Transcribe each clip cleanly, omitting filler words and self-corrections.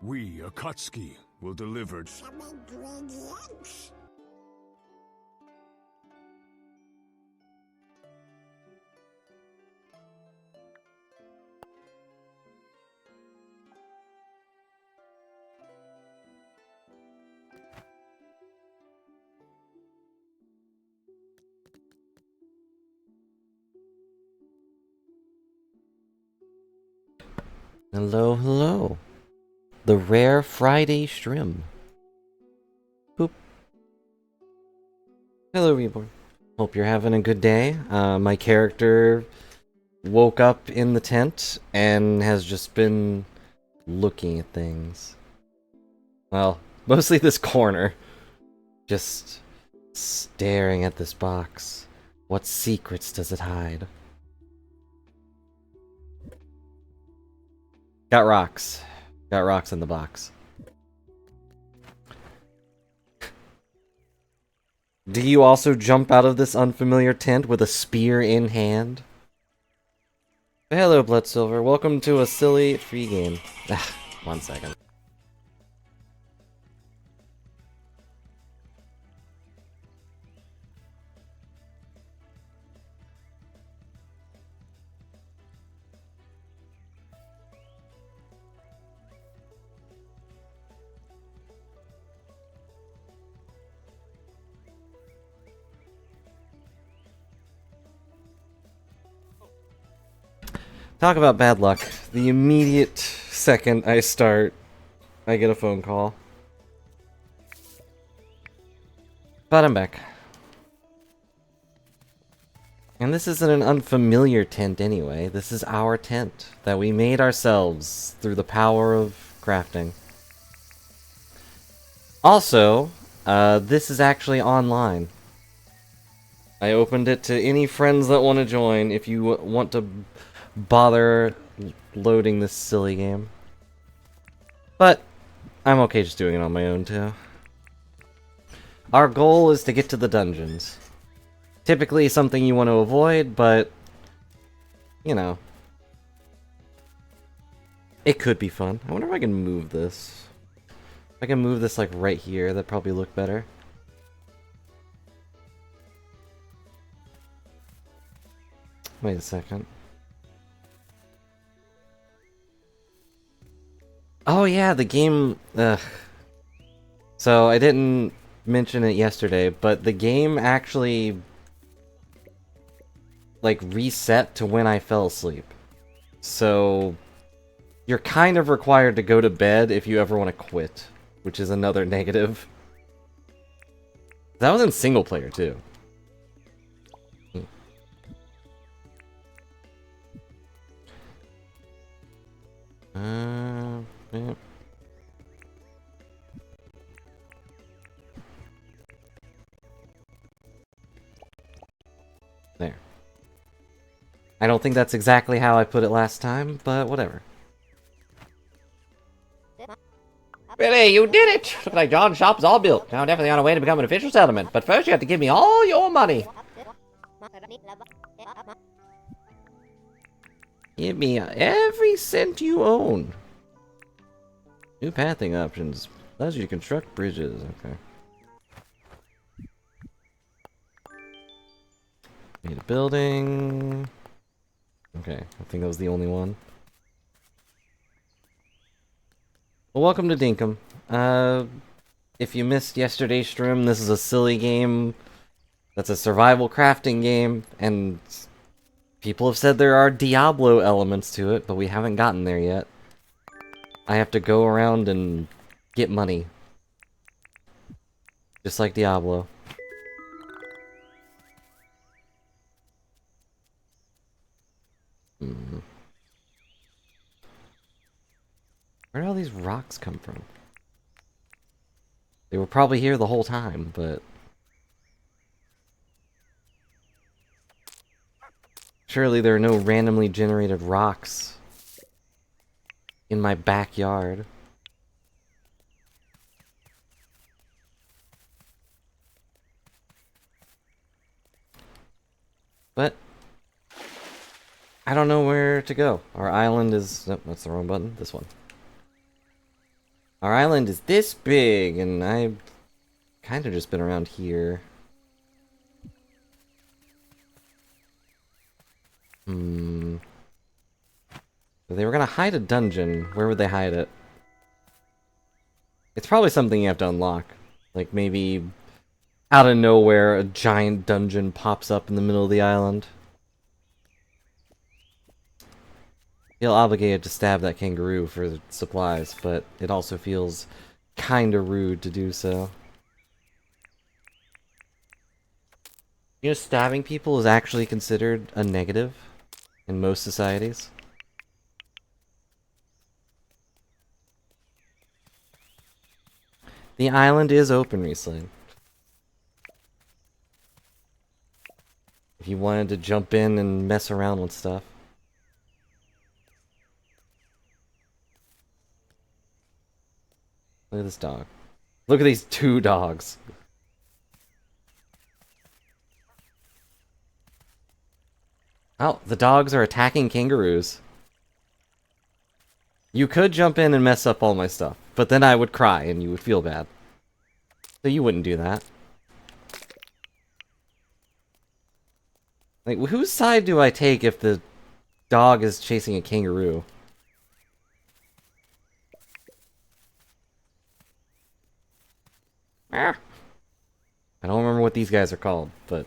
We, Akatsuki, will deliver Some ingredients? Hello, hello. The rare Friday Shrim. Boop. Hello, Reborn. Hope you're having a good day. My character woke up in the tent and has just been looking at things. Well, mostly this corner. Just staring at this box. What secrets does it hide? Got rocks. Got rocks in the box. Do you also jump out of this unfamiliar tent with a spear in hand? Hello, Bloodsilver. Welcome to a silly free game. 1 second. Talk about bad luck. The immediate second I start, I get a phone call. But I'm back. And this isn't an unfamiliar tent anyway. This is our tent that we made ourselves through the power of crafting. Also, this is actually online. I opened it to any friends that want to join if you want to bother loading this silly game. But I'm okay just doing it on my own too. Our goal is to get to the dungeons. Typically something you want to avoid, but you know, it could be fun. I wonder if I can move this. If I can move this like right here, that'd probably look better. Wait a second. Oh yeah, the game... So, I didn't mention it yesterday, but the game actually... like, reset to when I fell asleep. So... you're kind of required to go to bed if you ever want to quit, which is another negative. That was in single player, too. Yeah. There. I don't think that's exactly how I put it last time, but whatever. Billy, you did it! Looks like John's shop's all built. Now definitely on a way to become an official settlement. But first you have to give me all your money. Give me every cent you own. New pathing options. Allows you to construct bridges. Okay. Need a building. Okay, I think that was the only one. Well, welcome to Dinkum. If you missed yesterday's stream, this is a silly game. That's a survival crafting game, and people have said there are Diablo elements to it, but we haven't gotten there yet. I have to go around and get money. Just like Diablo. Where did all these rocks come from? They were probably here the whole time, but... surely there are no randomly generated rocks in my backyard. But I don't know where to go. Our island is... nope, that's the wrong button. This one. Our island is this big, and I've kind of just been around here. If they were gonna hide a dungeon, where would they hide it? It's probably something you have to unlock. Like maybe out of nowhere a giant dungeon pops up in the middle of the island. Feel obligated to stab that kangaroo for supplies, but it also feels kinda rude to do so. You know, stabbing people is actually considered a negative in most societies. The island is open recently. If you wanted to jump in and mess around with stuff. Look at this dog. Look at these two dogs. Oh, the dogs are attacking kangaroos. You could jump in and mess up all my stuff, but then I would cry and you would feel bad. So you wouldn't do that. Like, whose side do I take if the dog is chasing a kangaroo? I don't remember what these guys are called, but...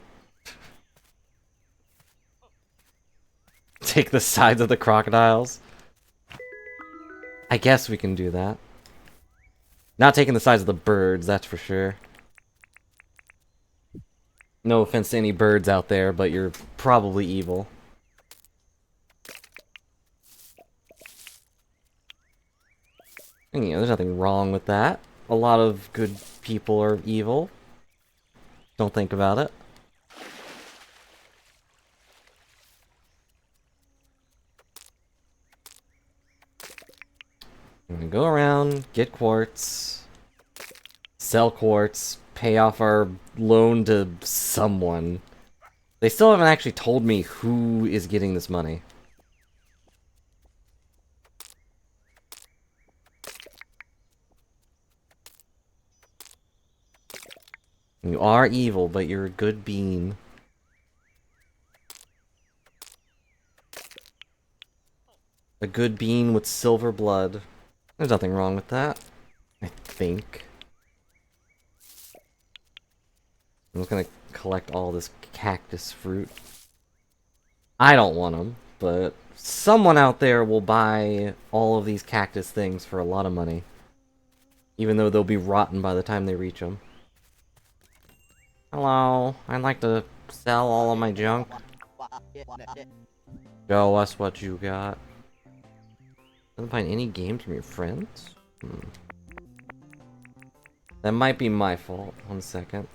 Take the sides of the crocodiles? I guess we can do that. Not taking the sides of the birds, that's for sure. No offense to any birds out there, but you're probably evil. And, you know, there's nothing wrong with that. A lot of good people are evil. Don't think about it. I'm gonna go around, get quartz, sell quartz, pay off our loan to someone. They still haven't actually told me who is getting this money. You are evil, but you're a good bean. A good bean with silver blood. There's nothing wrong with that, I think. I'm just gonna collect all this cactus fruit. I don't want them, but someone out there will buy all of these cactus things for a lot of money. Even though they'll be rotten by the time they reach them. Hello, I'd like to sell all of my junk. Show us what you got. Doesn't find any games from your friends? That might be my fault. 1 second.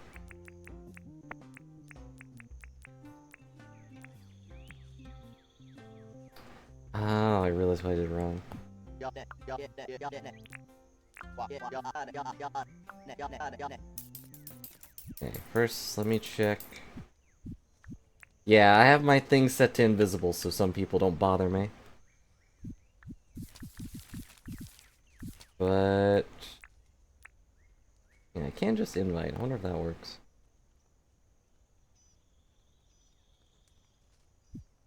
Oh, I realized what I did wrong. Okay, first let me check. Yeah, I have my thing set to invisible so some people don't bother me. But yeah, I can just invite. I wonder if that works.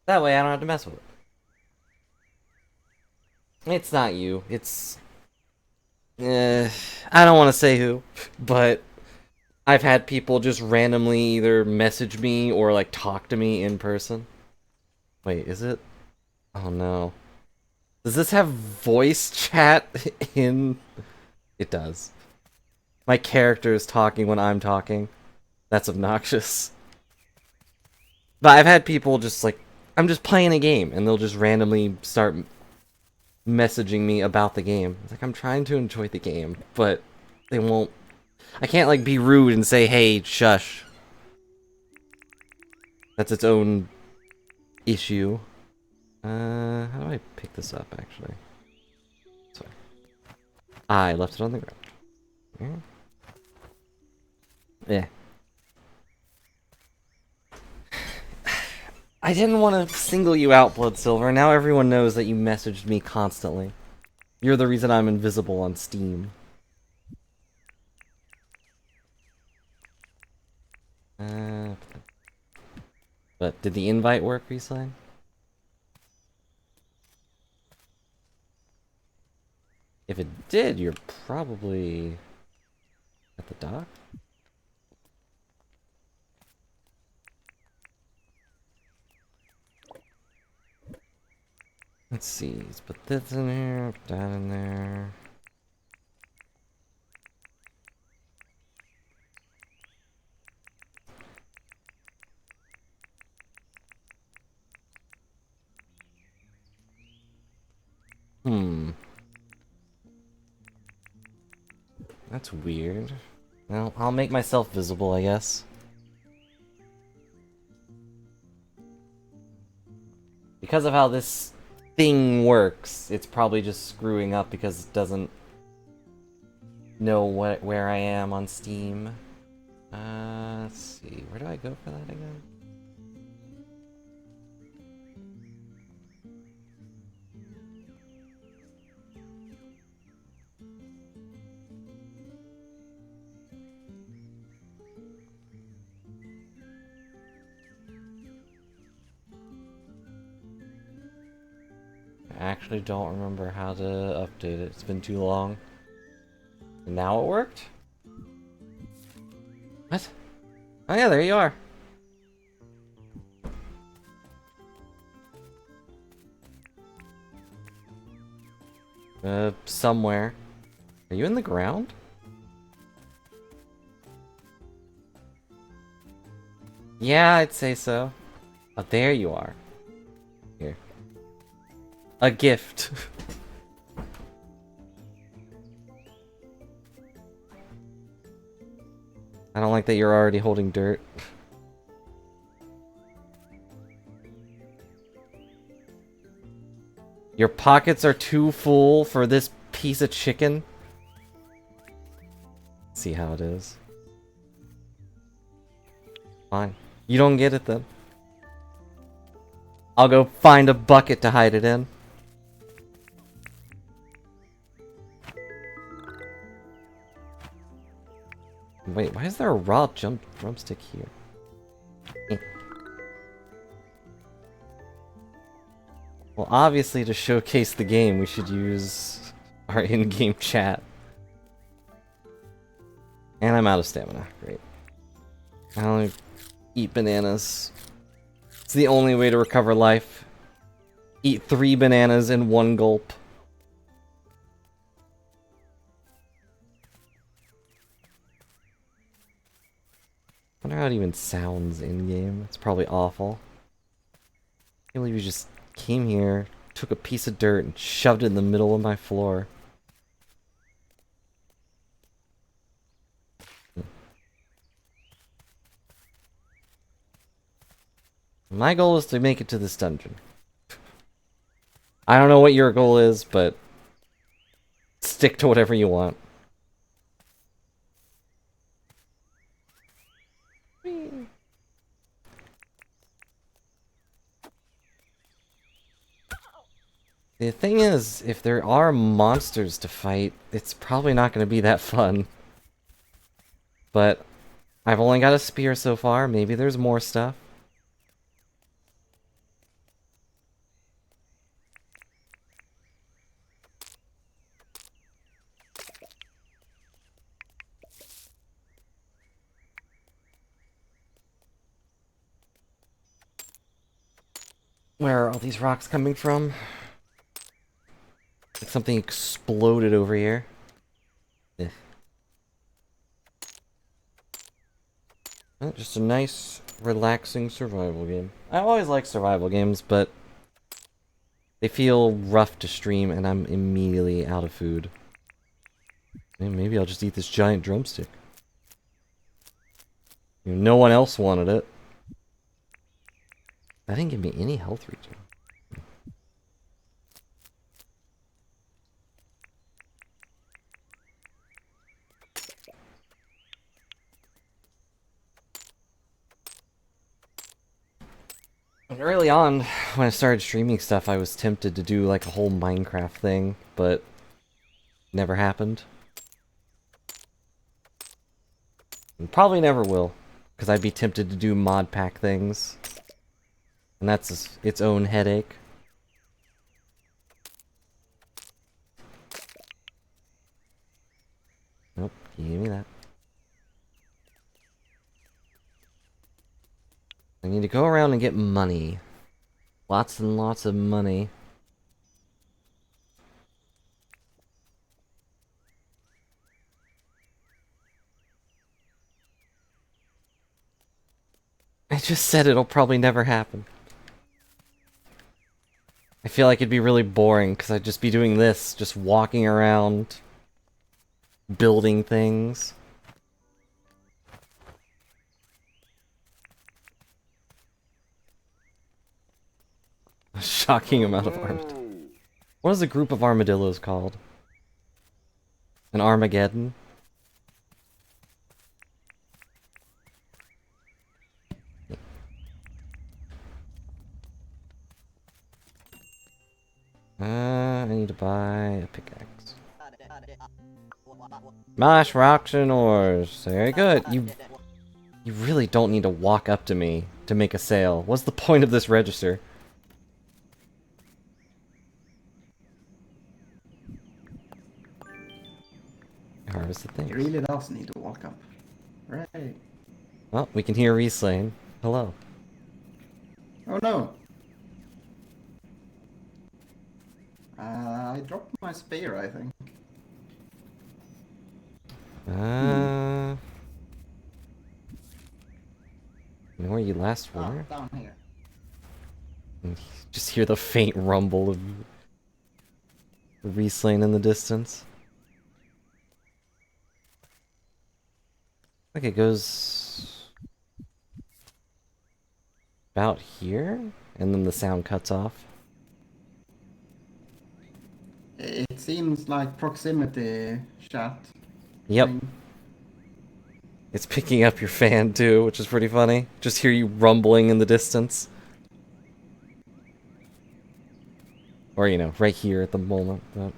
That way I don't have to mess with it. It's not you. It's... I don't want to say who, but I've had people just randomly either message me or like talk to me in person. Wait, is it? Oh no. Does this have voice chat in? It does. My character is talking when I'm talking. That's obnoxious. But I've had people just like, I'm just playing a game and they'll just randomly start messaging me about the game. It's like, I'm trying to enjoy the game, but they won't. I can't like be rude and say, hey, shush. That's its own issue. How do I pick this up, actually? Sorry. I left it on the ground. Yeah. I didn't want to single you out, Blood Silver. Now everyone knows that you messaged me constantly. You're the reason I'm invisible on Steam. But did the invite work, Resign? If it did, you're probably at the dock. Let's see, let's put this in here, put that in there. That's weird. Well, I'll make myself visible, I guess. Because of how this thing works, it's probably just screwing up because it doesn't know where I am on Steam. Let's see, where do I go for that again? I actually don't remember how to update it. It's been too long. And now it worked? What? Oh yeah, there you are. Somewhere. Are you in the ground? Yeah, I'd say so. Oh, there you are. Here. A gift. I don't like that you're already holding dirt. Your pockets are too full for this piece of chicken? See how it is. Fine. You don't get it then. I'll go find a bucket to hide it in. Wait, why is there a raw drumstick here? Well, obviously to showcase the game, we should use our in-game chat. And I'm out of stamina. Great. I only eat bananas. It's the only way to recover life. Eat 3 bananas in 1 gulp. I wonder how it even sounds in-game. It's probably awful. I can't believe you just came here, took a piece of dirt, and shoved it in the middle of my floor. My goal is to make it to this dungeon. I don't know what your goal is, but stick to whatever you want. The thing is, if there are monsters to fight, it's probably not going to be that fun. But I've only got a spear so far. Maybe there's more stuff. Where are all these rocks coming from? Like something exploded over here. Eh. Well, just a nice, relaxing survival game. I always like survival games, but they feel rough to stream and I'm immediately out of food. Maybe I'll just eat this giant drumstick. No one else wanted it. That didn't give me any health regen. And early on, when I started streaming stuff, I was tempted to do like a whole Minecraft thing, but never happened. And probably never will. Because I'd be tempted to do mod pack things. And that's its own headache. Nope, you give me that. I need to go around and get money. Lots and lots of money. I just said it'll probably never happen. I feel like it'd be really boring because I'd just be doing this, just walking around, building things. A shocking amount of armadillos. What is a group of armadillos called? An Armageddon? I need to buy a pickaxe. Mash, rocks, and ores. Very good. You really don't need to walk up to me to make a sale. What's the point of this register? Harvest the things. He really does need to walk up. Right. Well, we can hear Reslane. Hello. Oh no! I dropped my spear, I think. You know where you last were? Down here. Just hear the faint rumble of Reslane in the distance. I think it goes about here, and then the sound cuts off. It seems like proximity chat. Yep. thing. It's picking up your fan too, which is pretty funny. Just hear you rumbling in the distance. Or, you know, right here at the moment. But...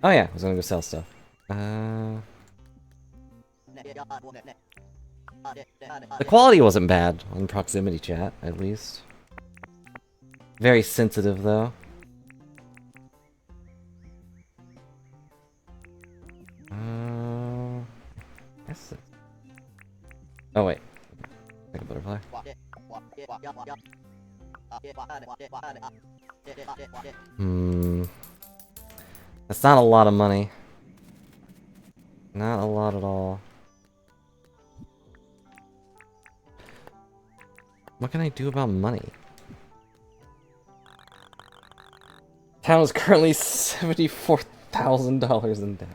oh yeah, I was gonna go sell stuff. The quality wasn't bad on proximity chat, at least. Very sensitive, though. Yes. Oh wait, like a butterfly. That's not a lot of money. Not a lot at all. What can I do about money? Town is currently $74,000 in debt.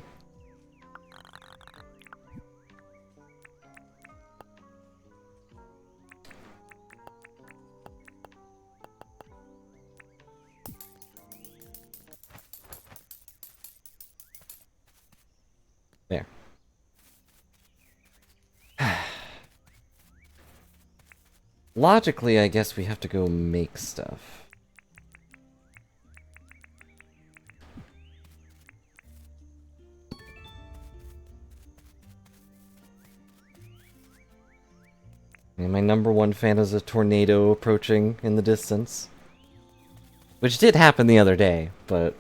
There. Logically, I guess we have to go make stuff. And my number one fan is a tornado approaching in the distance. Which did happen the other day, but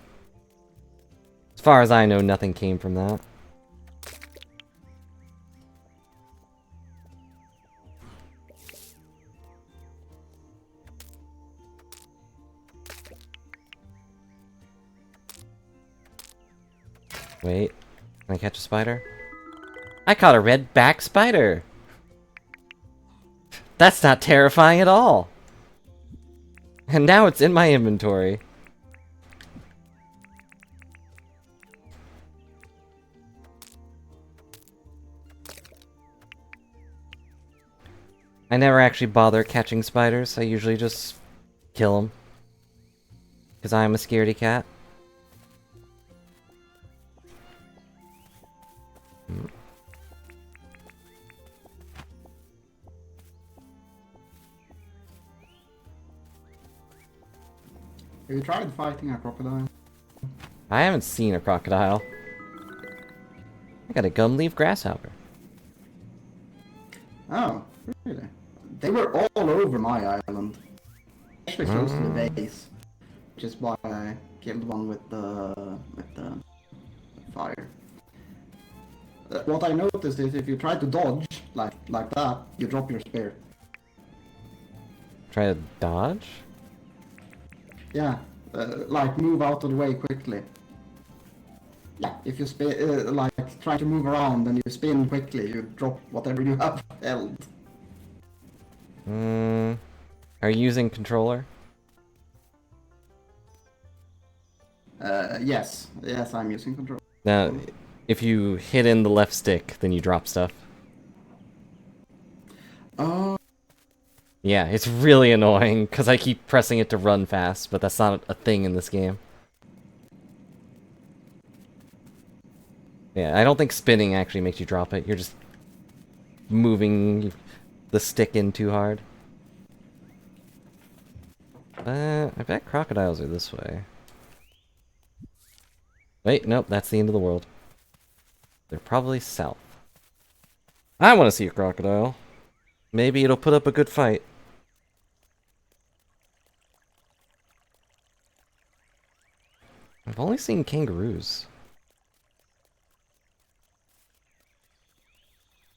as far as I know, nothing came from that. Wait, can I catch a spider? I caught a red-back spider! That's not terrifying at all! And now it's in my inventory. I never actually bother catching spiders, I usually just kill them. Because I'm a scaredy cat. Have you tried fighting a crocodile? I haven't seen a crocodile. I got a gum leaf grasshopper. Oh, really? They were all over my island. Especially close to the base. Which is why I killed one with the fire. What I noticed is if you try to dodge like that, you drop your spear. Try to dodge? Yeah, like move out of the way quickly. Yeah, if you like try to move around and you spin quickly, you drop whatever you have held. Are you using controller? Yes, I'm using control. Now, if you hit in the left stick, then you drop stuff. Oh. Yeah, it's really annoying, because I keep pressing it to run fast, but that's not a thing in this game. Yeah, I don't think spinning actually makes you drop it. You're just moving the stick in too hard. I bet crocodiles are this way. Wait, nope, that's the end of the world. They're probably south. I want to see a crocodile. Maybe it'll put up a good fight. I've only seen kangaroos.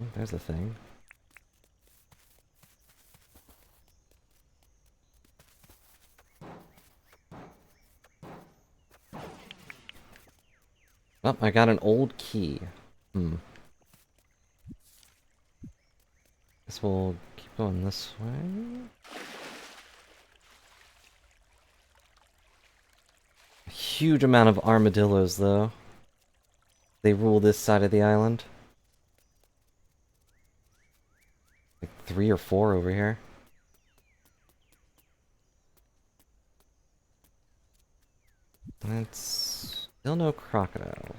Oh, there's a thing. Oh, I got an old key. Guess we'll keep going this way. A huge amount of armadillos, though. They rule this side of the island. Like 3 or 4 over here. And it's still no crocodiles.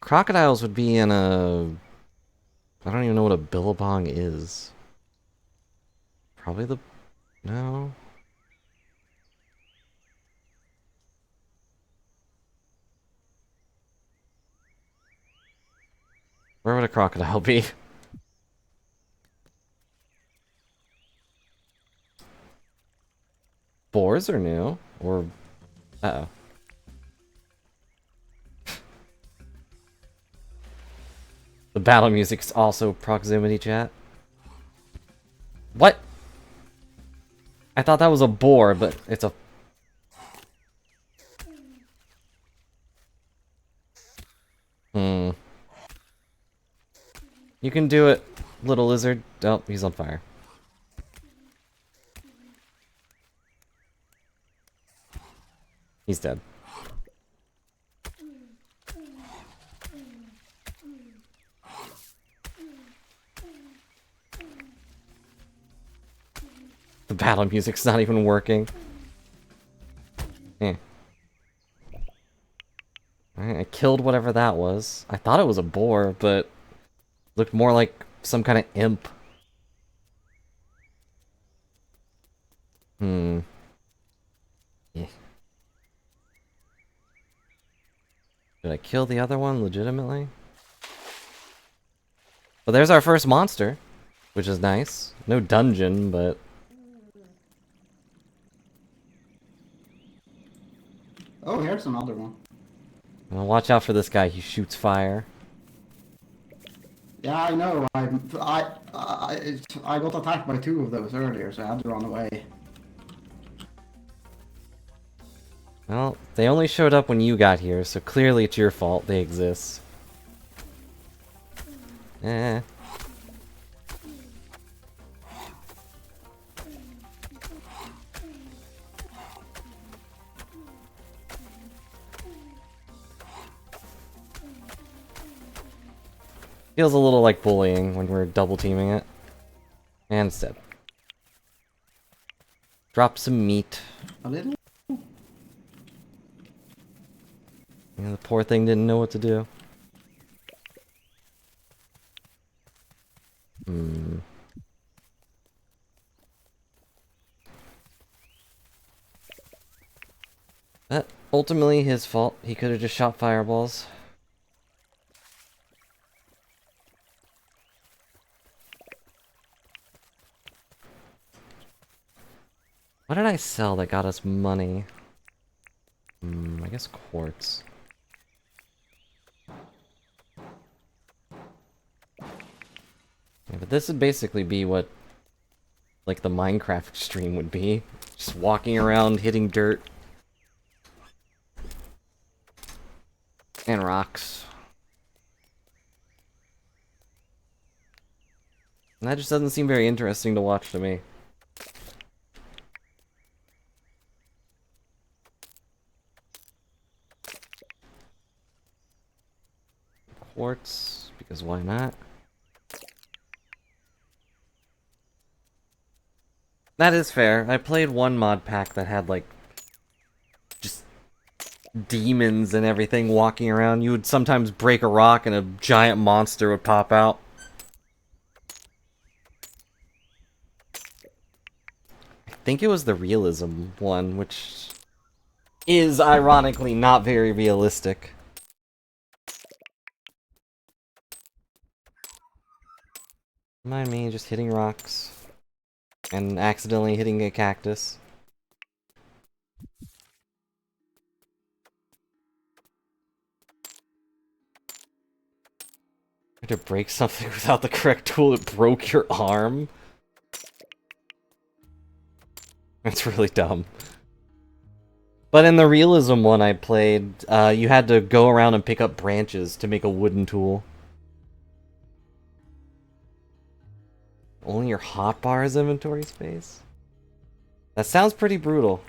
Crocodiles would be in a... I don't even know what a billabong is. Probably the... No. Where would a crocodile be? Boars are new? Or... Uh-oh. The battle music's also proximity chat. What? I thought that was a boar, but it's a... You can do it, little lizard. Oh, he's on fire. He's dead. The battle music's not even working. Eh. Alright, I killed whatever that was. I thought it was a boar, but looked more like some kind of imp. Yeah. Did I kill the other one legitimately? Well, there's our first monster, which is nice. No dungeon, but... Oh, here's another one. Well, watch out for this guy, he shoots fire. Yeah, I know. I got attacked by 2 of those earlier, so I had to run away. Well, they only showed up when you got here, so clearly it's your fault they exist. Eh. Feels a little like bullying when we're double teaming it. And it's dead. Drop some meat. A little? Yeah, the poor thing didn't know what to do. Hmm. That ultimately his fault. He could have just shot fireballs. What did I sell that got us money? I guess quartz. Yeah, but this would basically be what, like, the Minecraft stream would be. Just walking around, hitting dirt. And rocks. And that just doesn't seem very interesting to watch to me. Quartz, because why not? That is fair. I played one mod pack that had, like, just demons and everything walking around. You would sometimes break a rock and a giant monster would pop out. I think it was the realism one, which is ironically not very realistic. Mind me, just hitting rocks. And accidentally hitting a cactus. To break something without the correct tool, it broke your arm? That's really dumb. But in the realism one I played, you had to go around and pick up branches to make a wooden tool. Only your hotbar is inventory space? That sounds pretty brutal.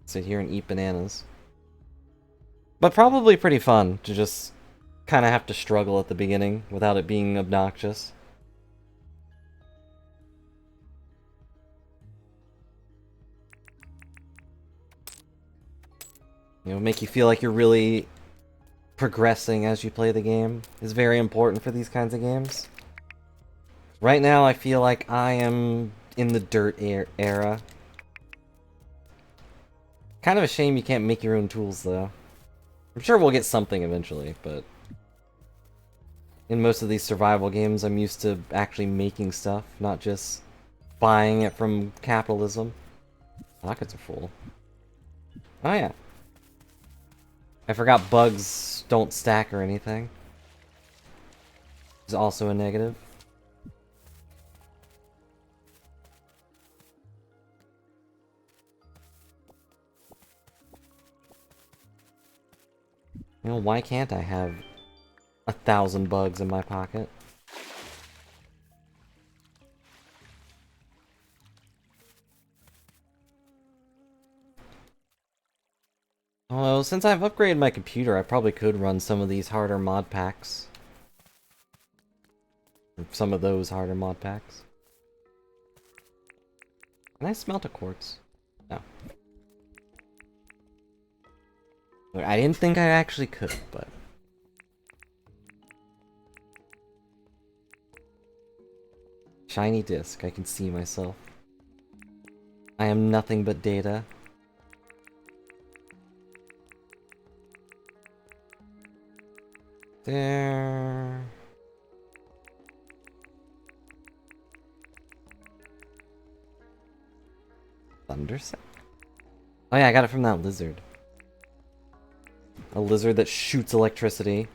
Sit here and eat bananas. But probably pretty fun to just kind of have to struggle at the beginning without it being obnoxious. You know, make you feel like you're really progressing as you play the game is very important for these kinds of games. Right now, I feel like I am in the dirt era. Kind of a shame you can't make your own tools, though. I'm sure we'll get something eventually, but in most of these survival games, I'm used to actually making stuff, not just buying it from capitalism. Pockets are full. Oh yeah. I forgot bugs don't stack or anything. Is also a negative. You know, why can't I have 1,000 bugs in my pocket? Well, since I've upgraded my computer, I probably could run some of these harder mod packs. Some of those harder mod packs. Can I smelt a quartz? No. I didn't think I actually could, but... Shiny disc, I can see myself. I am nothing but data. There... Thundersack? Oh yeah, I got it from that lizard. A lizard that shoots electricity.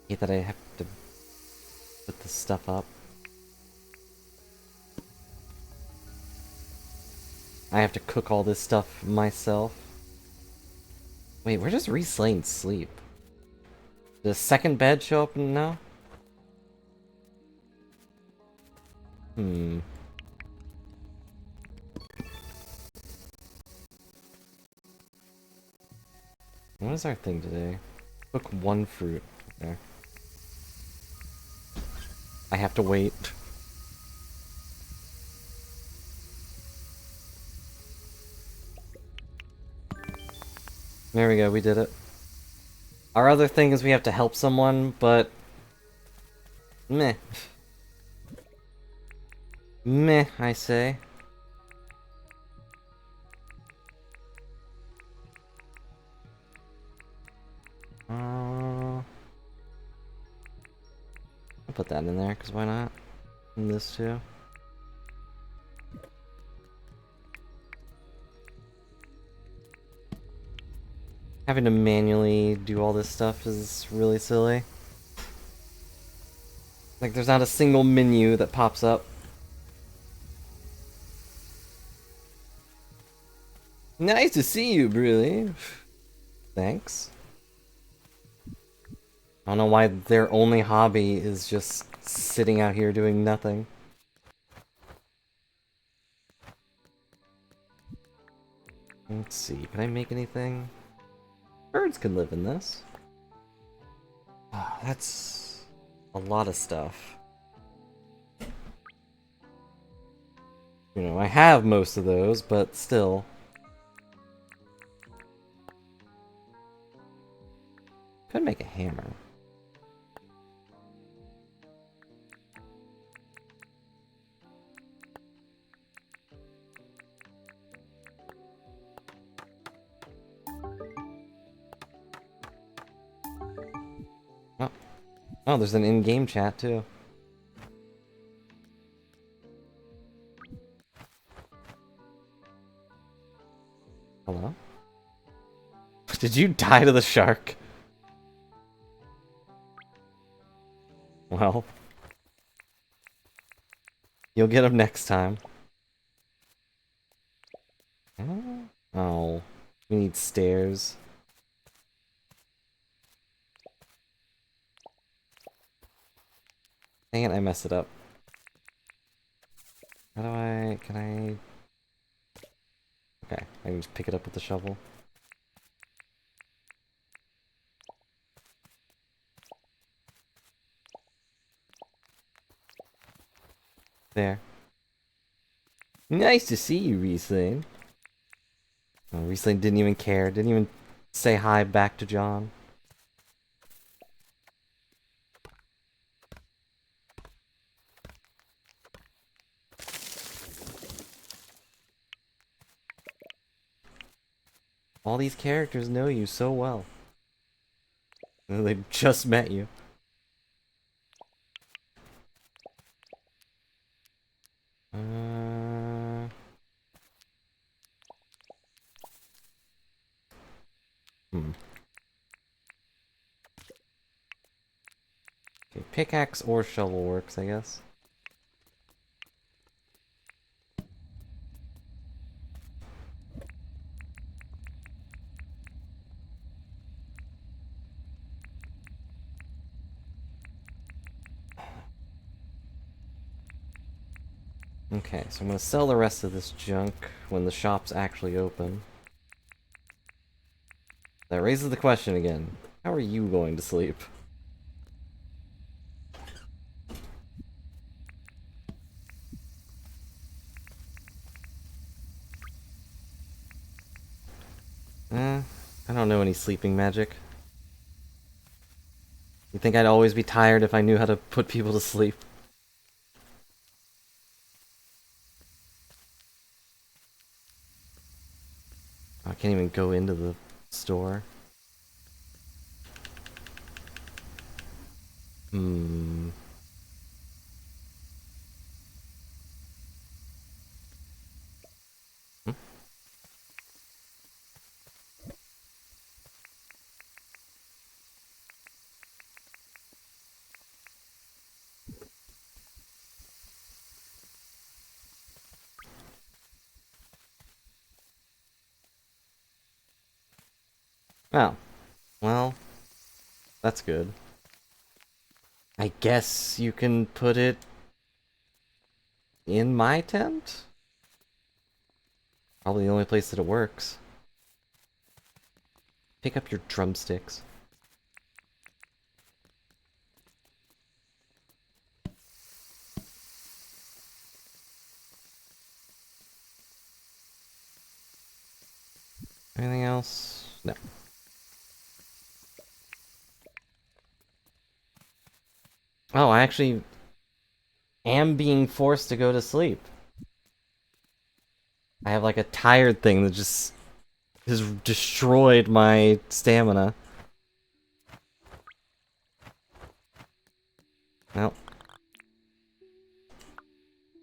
Hate that I have to put this stuff up. I have to cook all this stuff myself. Wait, where does Reslane sleep? Does second bed show up now? What is our thing today? Cook one fruit. Okay. I have to wait. There we go, we did it. Our other thing is we have to help someone, but... meh. Meh, I say. I'll put that in there, because why not? And this too. Having to manually do all this stuff is really silly. Like, there's not a single menu that pops up. Nice to see you, Bruley. Thanks. I don't know why their only hobby is just sitting out here doing nothing. Let's see, can I make anything? Birds can live in this. Oh, that's a lot of stuff. You know, I have most of those, but still. Could make a hammer. Oh, oh, there's an in-game chat too. Hello? Did you die to the shark? Well, you'll get him next time. Oh, we need stairs. Dang it, I messed it up. How do I... can I... Okay, I can just pick it up with the shovel. There. Nice to see you, Riesling. Oh, Riesling didn't even care, didn't even say hi back to John. All these characters know you so well. They just met you. Okay, pickaxe or shovel works, I guess. Okay, so I'm gonna sell the rest of this junk when the shop's actually open. That raises the question again. How are you going to sleep? I don't know any sleeping magic. You think I'd always be tired if I knew how to put people to sleep? I can't even go into the store. Hmm. Oh. Well, that's good. I guess you can put it in my tent? Probably the only place that it works. Pick up your drumsticks. Anything else? No. Oh, I actually am being forced to go to sleep. I have like a tired thing that just has destroyed my stamina. Well,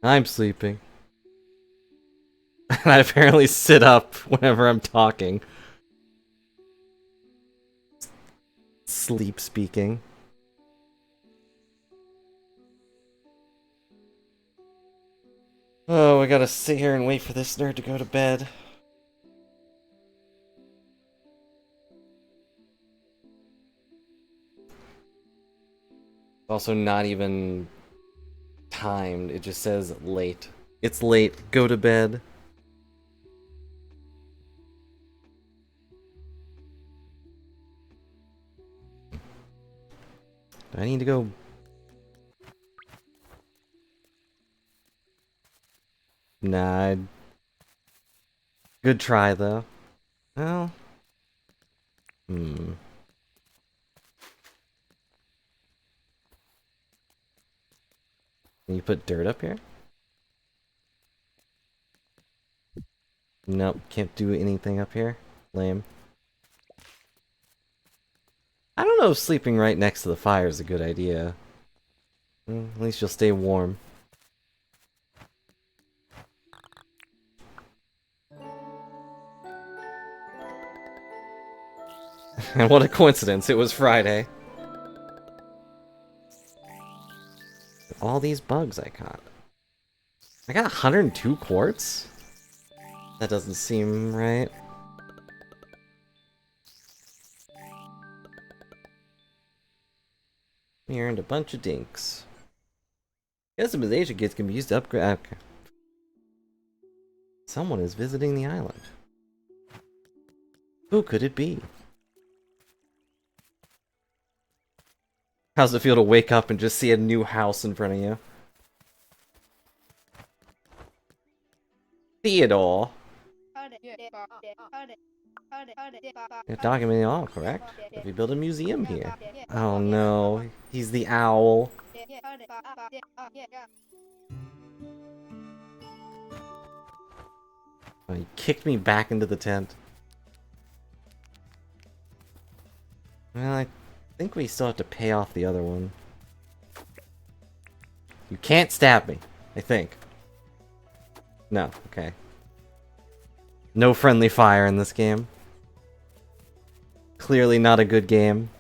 I'm sleeping. And I apparently sit up whenever I'm talking. Sleep speaking. Oh, I gotta sit here and wait for this nerd to go to bed. Also not even timed, it just says late. It's late, go to bed. Do I need to go? Nah. Good try, though. Well. Can you put dirt up here? Nope, can't do anything up here. Lame. I don't know if sleeping right next to the fire is a good idea. At least you'll stay warm. And what a coincidence, it was Friday. All these bugs I caught. I got 102 quartz? That doesn't seem right. We earned a bunch of dinks. Customization kits can be used to upgrade. Okay. Someone is visiting the island. Who could it be? How's it feel to wake up and just see a new house in front of you? Theodore. You're documenting all, correct? If we build a museum here. Oh no, he's the owl. Oh, he kicked me back into the tent. Well, I think we still have to pay off the other one. You can't stab me, I think. No, okay. No friendly fire in this game. Clearly not a good game.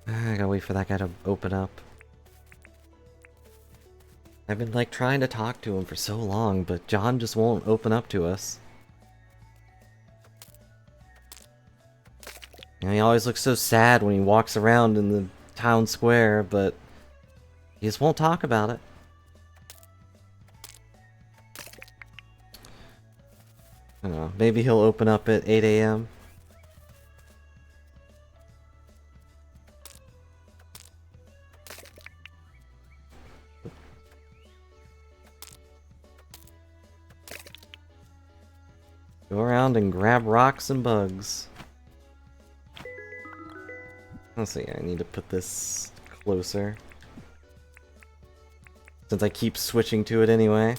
I gotta wait for that guy to open up. I've been like trying to talk to him for so long, but John just won't open up to us. You know, he always looks so sad when he walks around in the town square, but he just won't talk about it. I don't know, maybe he'll open up at 8 a.m. Go around and grab rocks and bugs. Let's see, I need to put this closer. Since I keep switching to it anyway.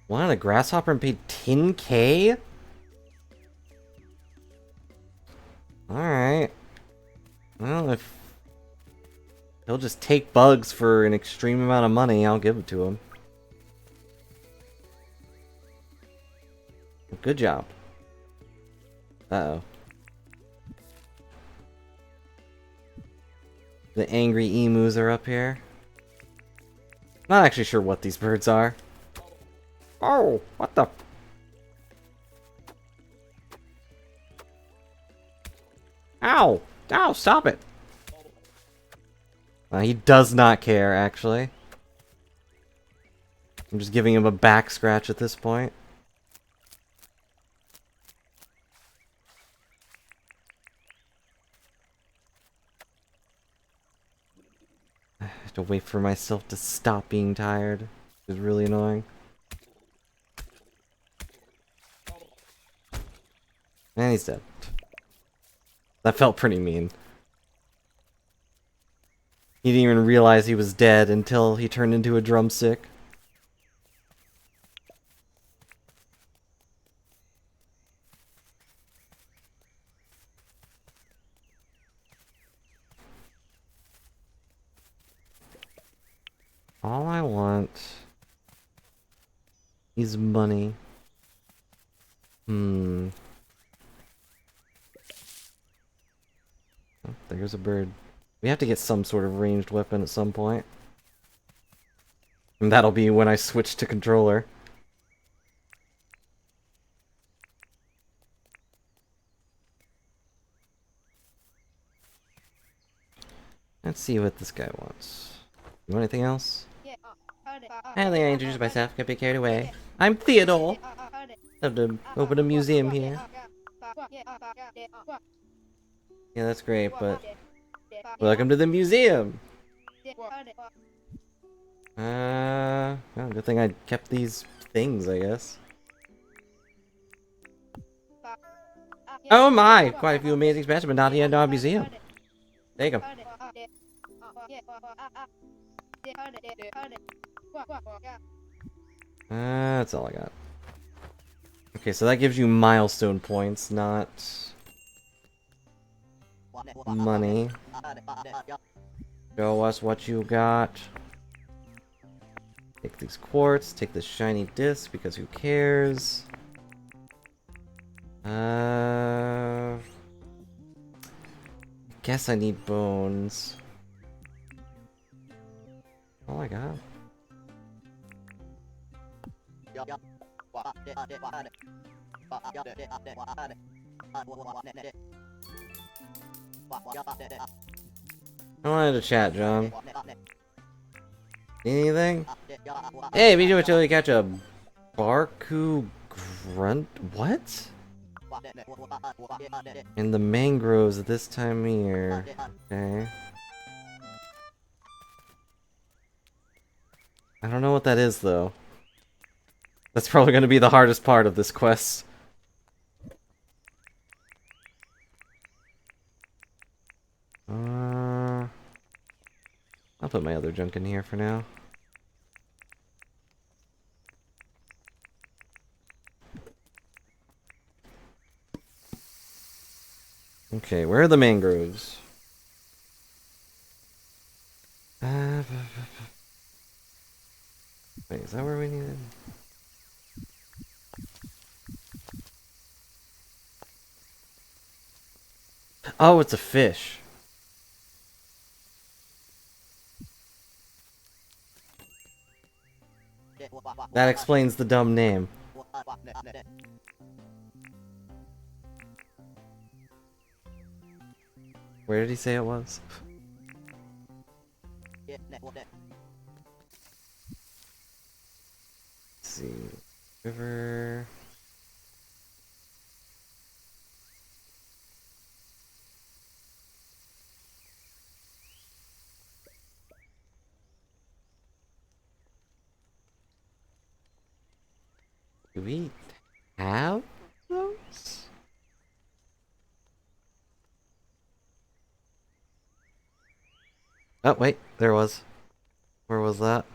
Wanted a grasshopper and paid 10k? Alright. Well, if he'll just take bugs for an extreme amount of money, I'll give it to him. Good job. Uh-oh. The angry emus are up here. Not actually sure what these birds are. Oh, what the... Ow! Ow, stop it! He does not care, actually. I'm just giving him a back scratch at this point. To wait for myself to stop being tired. It's really annoying. And he's dead. That felt pretty mean. He didn't even realize he was dead until he turned into a drumstick. All I want is money. Oh, there's a bird. We have to get some sort of ranged weapon at some point. And that'll be when I switch to controller. Let's see what this guy wants. You want anything else? I don't think I introduced myself. Got a bit carried away. I'm Theodore. Have to open a museum here. Yeah, that's great, but welcome to the museum. Well, good thing I kept these things, I guess. Oh my! Quite a few amazing specimens out here in our museum. Take them. That's all I got. Okay, so that gives you milestone points, not money. Show us what you got. Take these quartz, take the shiny disc, because who cares? Guess I need bones. Oh my god. I wanted to chat, John. Anything? Hey, we do until you catch a Barku grunt. What? In the mangroves at this time of year. Okay. I don't know what that is, though. That's probably going to be the hardest part of this quest. I'll put my other junk in here for now. Okay, where are the mangroves? Wait, is that where we needed? Oh, it's a fish. That explains the dumb name. Where did he say it was? Let's see. River. Do we have those? Oh, wait, there was. Where was that?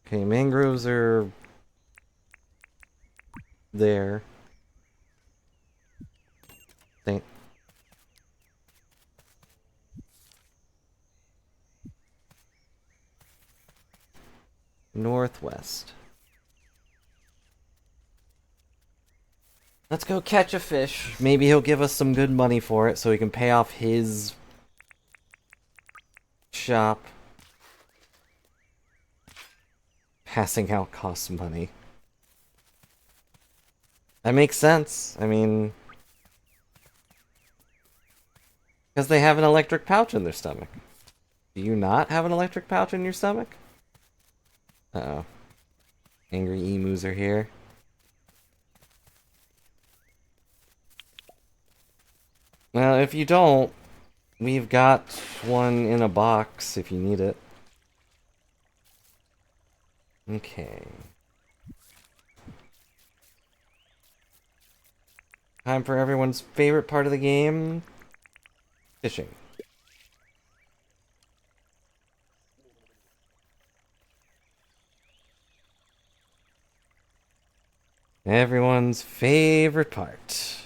Okay, mangroves are there. Think. Northwest. Let's go catch a fish. Maybe he'll give us some good money for it so he can pay off his shop. Passing out costs money. That makes sense. I mean, because they have an electric pouch in their stomach. Do you not have an electric pouch in your stomach? Uh-oh. Angry emus are here. Well, if you don't, we've got one in a box if you need it. Okay. Time for everyone's favorite part of the game, fishing. Everyone's favorite part.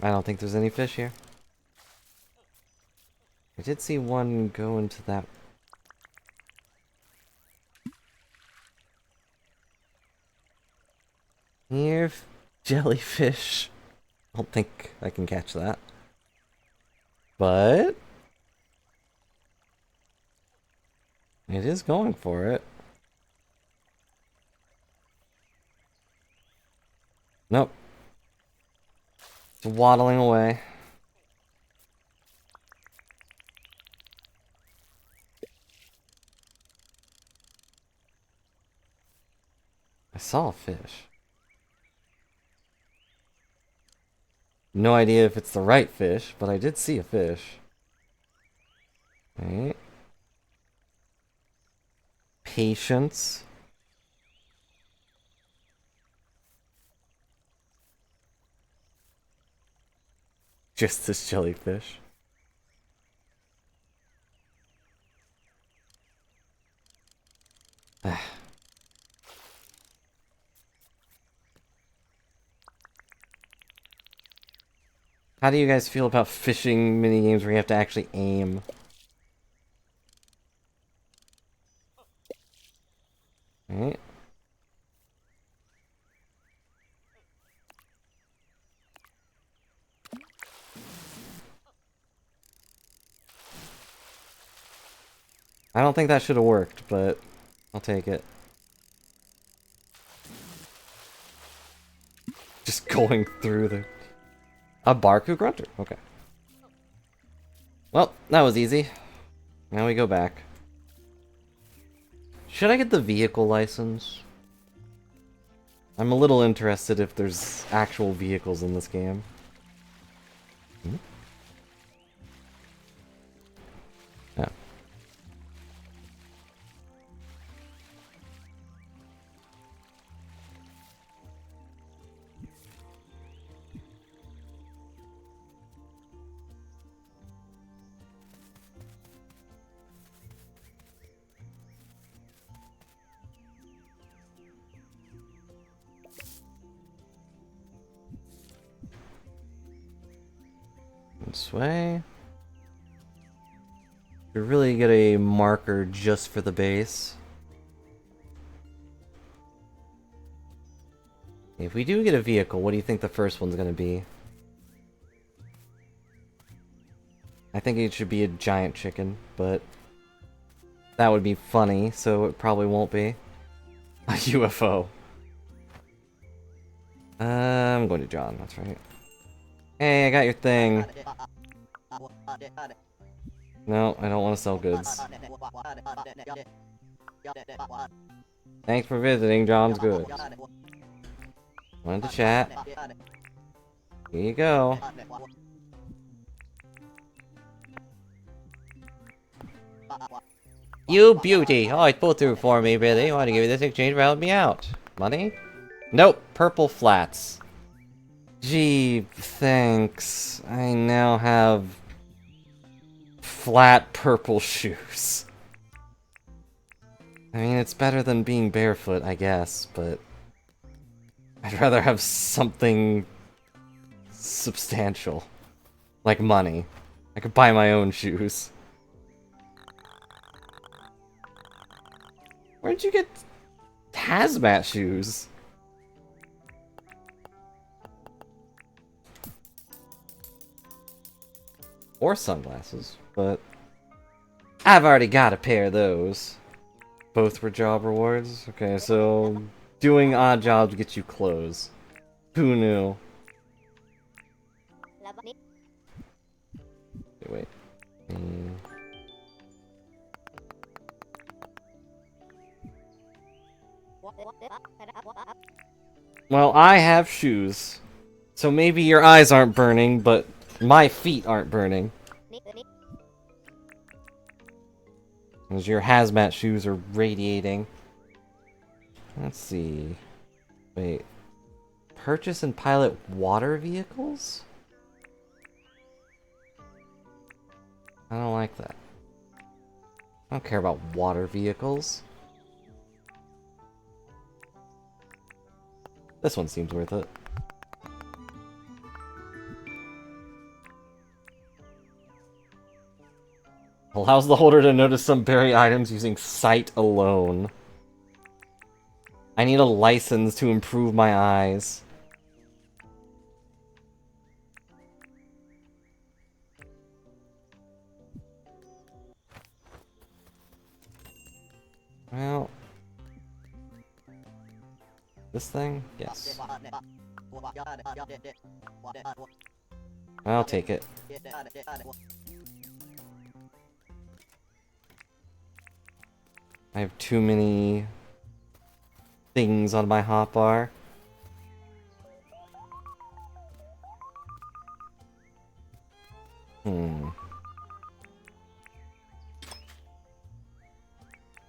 I don't think there's any fish here. I did see one go into that. Here, jellyfish. I don't think I can catch that. But it is going for it. Nope. It's waddling away. I saw a fish. No idea if it's the right fish, but I did see a fish. Right. Patience. Just this jellyfish. How do you guys feel about fishing minigames where you have to actually aim? Right. I don't think that should have worked, but I'll take it. Just going through the... A Barku Grunter, okay. Well, that was easy. Now we go back. Should I get the vehicle license? I'm a little interested if there's actual vehicles in this game. Hmm? Yeah. This way. We really get a marker just for the base. If we do get a vehicle, what do you think the first one's gonna be? I think it should be a giant chicken, but that would be funny, so it probably won't be. A UFO. I'm going to John, that's right. Hey, I got your thing. No, I don't want to sell goods. Thanks for visiting John's Goods. Wanted to chat. Here you go. You beauty! Always pull through for me, Billy. I want to give you this in exchange for helping me out. Money? Nope, purple flats. Gee, thanks. I now have flat purple shoes. I mean, it's better than being barefoot, I guess, but I'd rather have something substantial. Like money. I could buy my own shoes. Where'd you get hazmat shoes? Or sunglasses, but I've already got a pair of those. Both were job rewards? Okay, so doing odd jobs gets you clothes. Who knew? Wait. Well, I have shoes. So maybe your eyes aren't burning, but my feet aren't burning. Because your hazmat shoes are radiating. Let's see. Wait. Purchase and pilot water vehicles? I don't like that. I don't care about water vehicles. This one seems worth it. Allows the holder to notice some buried items using sight alone. I need a license to improve my eyes. Well... This thing? Yes. I'll take it. I have too many things on my hotbar.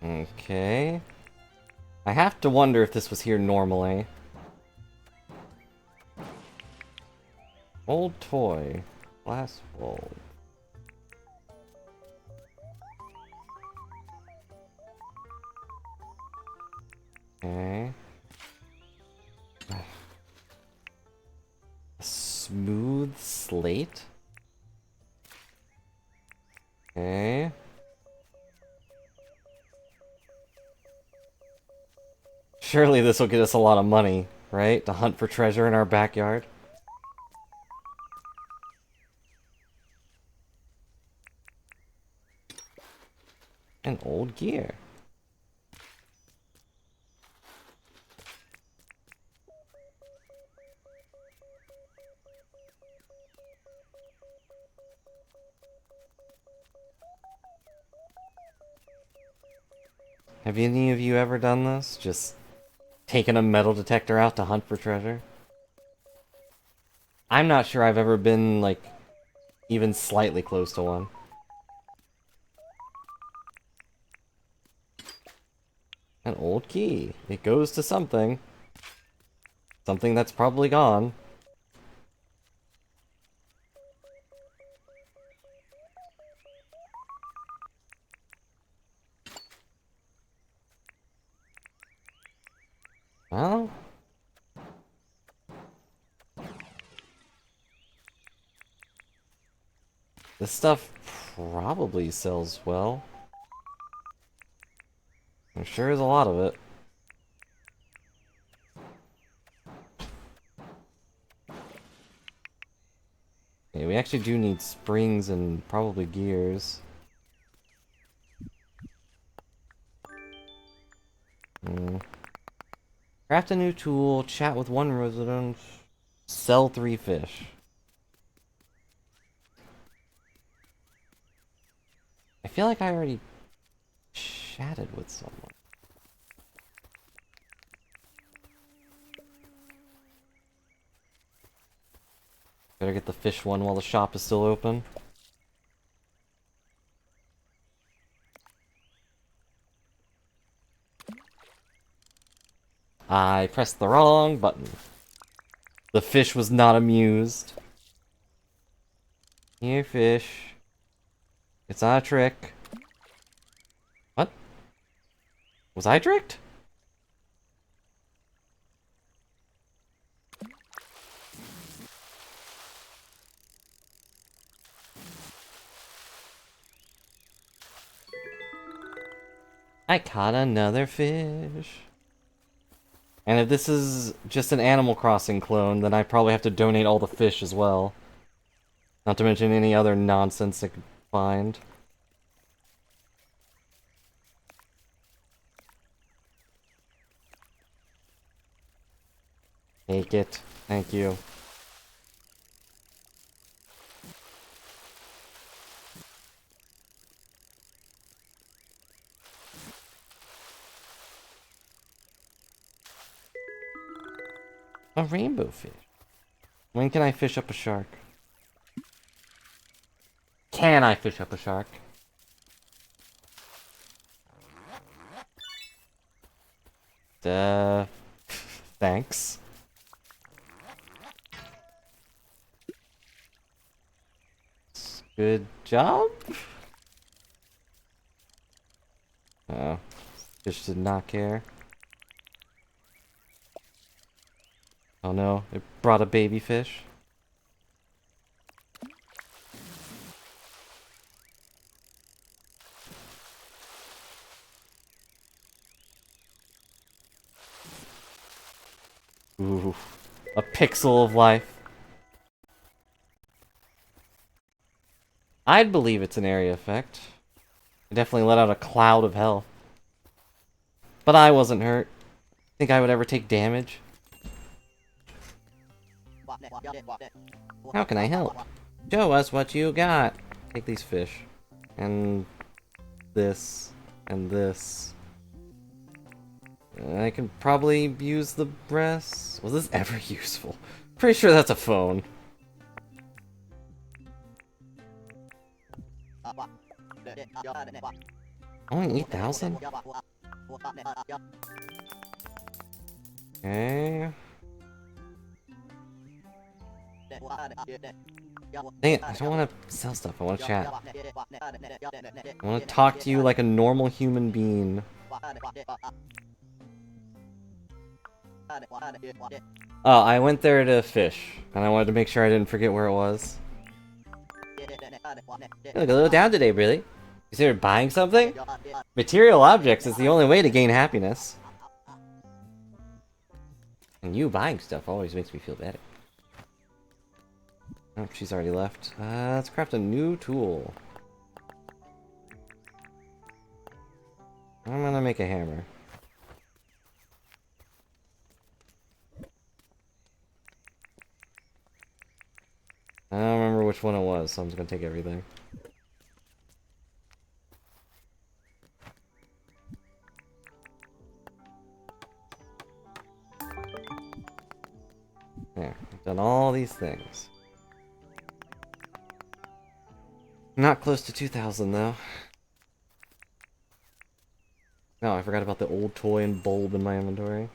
Okay. I have to wonder if this was here normally. Old toy. Glass bulb. Okay. A smooth slate? Okay. Surely this will get us a lot of money, right? To hunt for treasure in our backyard. An old gear. Have any of you ever done this? Just taken a metal detector out to hunt for treasure? I'm not sure I've ever been, like, even slightly close to one. An old key. It goes to something. Something that's probably gone. Well... This stuff probably sells well. There sure is a lot of it. Yeah, we actually do need springs and probably gears. Craft a new tool, chat with one resident, sell 3 fish. I feel like I already chatted with someone. Better get the fish one while the shop is still open. I pressed the wrong button. The fish was not amused. Here, fish. It's not a trick. What? Was I tricked? I caught another fish. And if this is just an Animal Crossing clone, then I probably have to donate all the fish as well. Not to mention any other nonsense I could find. Take it. Thank you. A rainbow fish. When can I fish up a shark? Can I fish up a shark? Thanks. Good job? Oh, fish did not care. Oh no, it brought a baby fish. Ooh, a pixel of life. I'd believe it's an area effect. It definitely let out a cloud of health. But I wasn't hurt. Think I would ever take damage? How can I help? Show us what you got. Take these fish. And this. And this. I can probably use the breast. Was this ever useful? Pretty sure that's a phone. Only 8,000? Okay. Dang it, I don't want to sell stuff, I want to chat. I want to talk to you like a normal human being. Oh, I went there to fish, and I wanted to make sure I didn't forget where it was. You look a little down today, really. Consider buying something? Material objects is the only way to gain happiness. And you buying stuff always makes me feel better. Oh, she's already left. Let's craft a new tool. I'm gonna make a hammer. I don't remember which one it was, so I'm just gonna take everything. There, I've done all these things. Not close to 2,000 though. No, I forgot about the old toy and bulb in my inventory.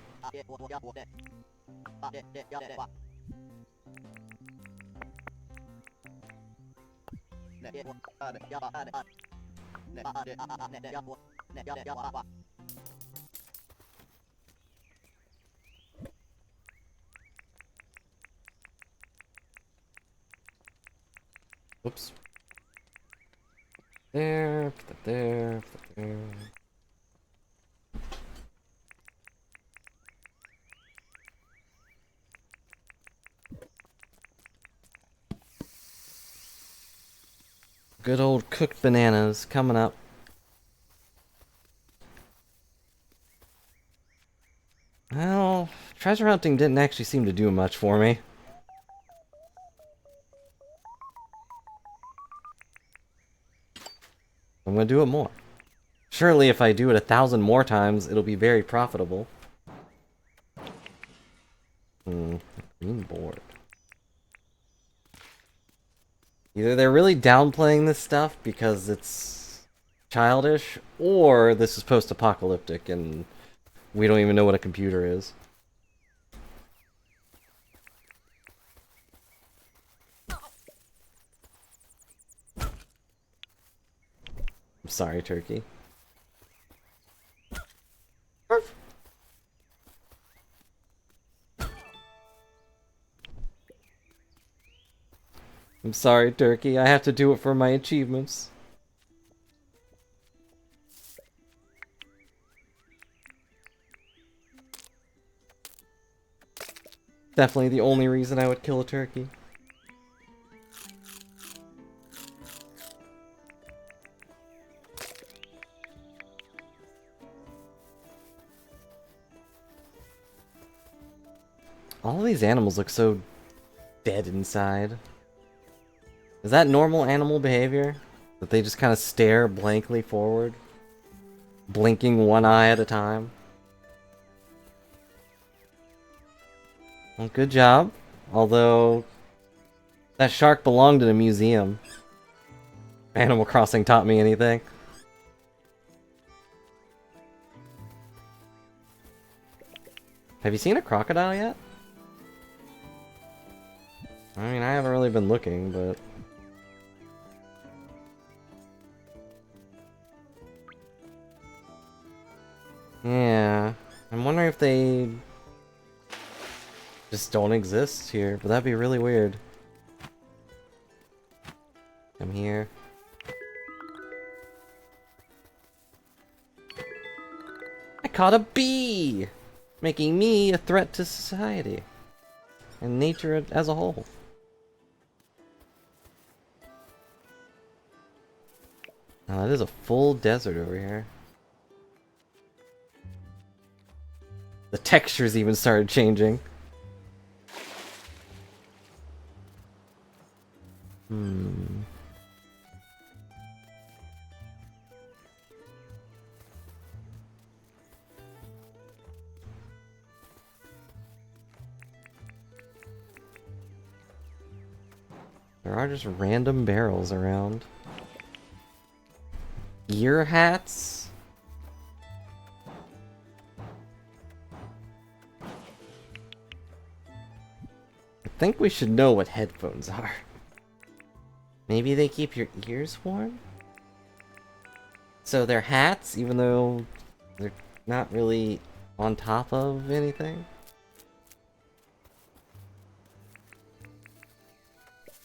Whoops. There, put that there, put that there. Good old cooked bananas coming up. Well, treasure hunting didn't actually seem to do much for me. I'm gonna do it more. Surely if I do it 1,000 more times, it'll be very profitable. Green board. Either they're really downplaying this stuff because it's childish, or this is post-apocalyptic and we don't even know what a computer is. I'm sorry, Turkey. I'm sorry, Turkey. I have to do it for my achievements. Definitely the only reason I would kill a turkey. All these animals look so dead inside. Is that normal animal behavior? That they just kind of stare blankly forward? Blinking one eye at a time? Well, good job. Although, that shark belonged in a museum. Animal Crossing taught me anything. Have you seen a crocodile yet? I mean, I haven't really been looking, but... Yeah, I'm wondering if they just don't exist here, but that'd be really weird. Come here. I caught a bee! Making me a threat to society. And nature as a whole. Now that is a full desert over here. The textures even started changing. There are just random barrels around. Ear hats? I think we should know what headphones are. Maybe they keep your ears warm? So they're hats, even though they're not really on top of anything?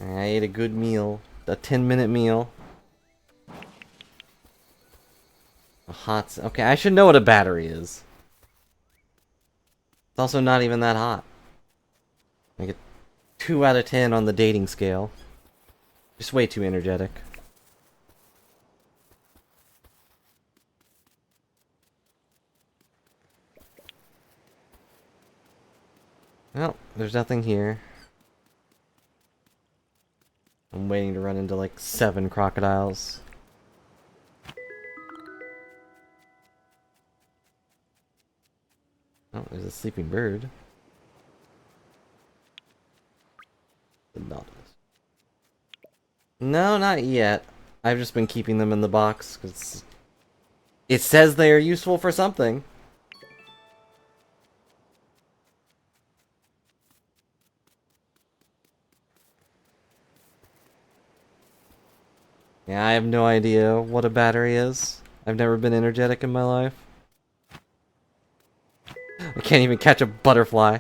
I ate a good meal. A 10-minute meal. A hot... Okay, I should know what a battery is. It's also not even that hot. Like a 2 out of 10 on the dating scale. Just way too energetic. Well, there's nothing here. I'm waiting to run into like 7 crocodiles. Oh, there's a sleeping bird. The Nautilus. No, not yet. I've just been keeping them in the box because it says they are useful for something. Yeah, I have no idea what a battery is. I've never been energetic in my life. I can't even catch a butterfly.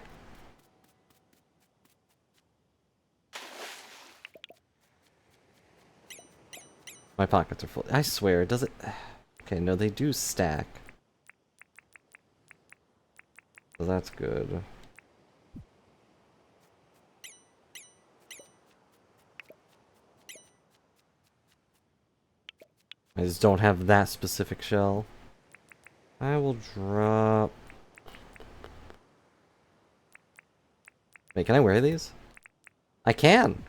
My pockets are full. I swear, does it... Okay, no, they do stack. So that's good. I just don't have that specific shell. I will drop... Wait, can I wear these? I can!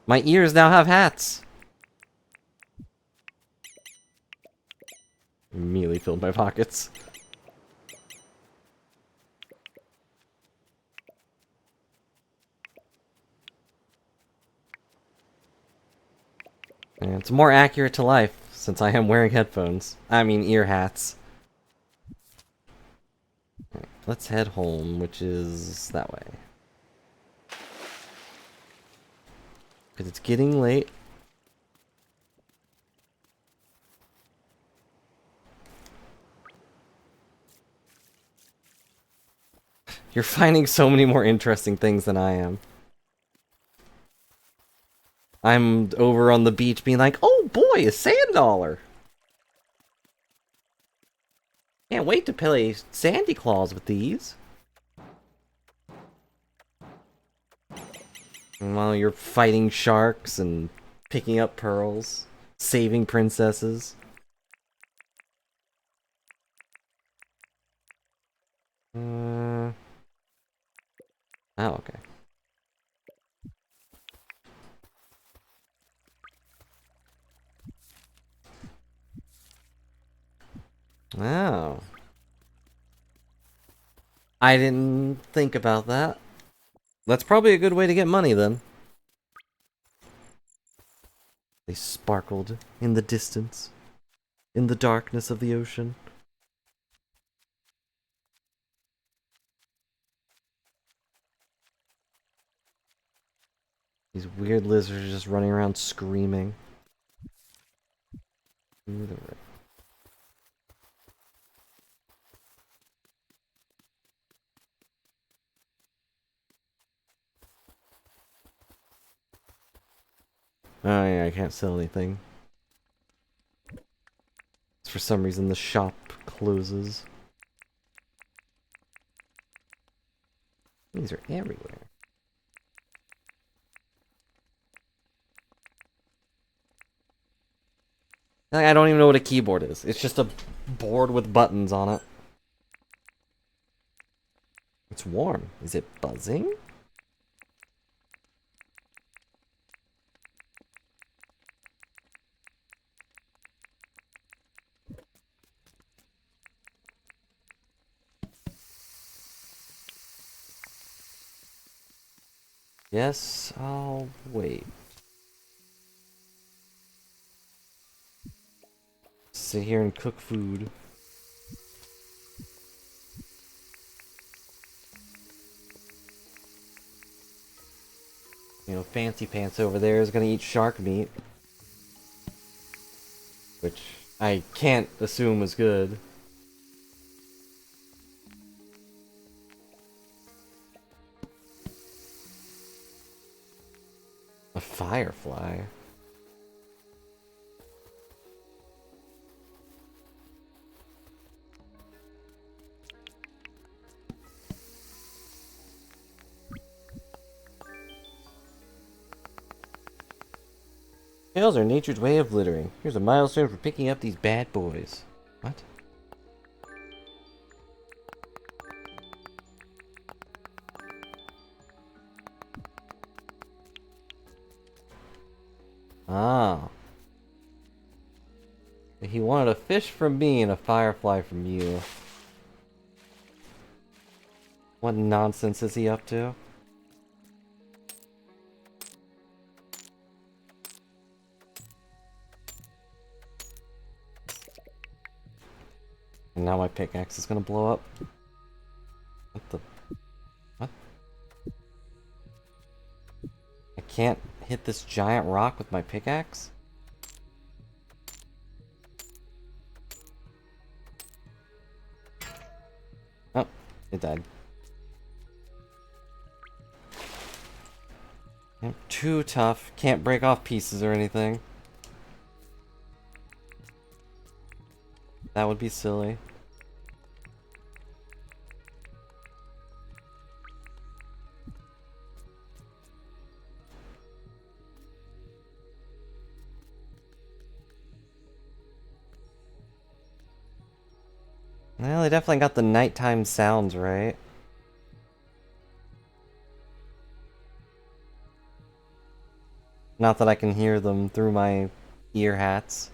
My ears now have hats! Immediately filled my pockets. And it's more accurate to life, since I am wearing headphones. I mean, ear hats. Right, let's head home, which is that way. Because it's getting late. You're finding so many more interesting things than I am. I'm over on the beach being like, oh boy, a sand dollar! Can't wait to play Sandy Claus with these. And while you're fighting sharks and picking up pearls, saving princesses. Oh, okay. Oh. I didn't think about that. That's probably a good way to get money then. They sparkled in the distance, in the darkness of the ocean. These weird lizards are just running around screaming. Oh yeah, I can't sell anything. For some reason the shop closes. These are everywhere. Like, I don't even know what a keyboard is. It's just a board with buttons on it. It's warm. Is it buzzing? Yes, I'll wait. Sit here and cook food. You know, Fancy Pants over there is gonna eat shark meat. Which I can't assume is good. A firefly? Tails are nature's way of littering. Here's a milestone for picking up these bad boys. What? Ah. He wanted a fish from me and a firefly from you. What nonsense is he up to? And now my pickaxe is gonna blow up. What the... What? I can't hit this giant rock with my pickaxe? Oh, it died. I'm too tough. Can't break off pieces or anything. That would be silly. Well, they definitely got the nighttime sounds right. Not that I can hear them through my ear hats.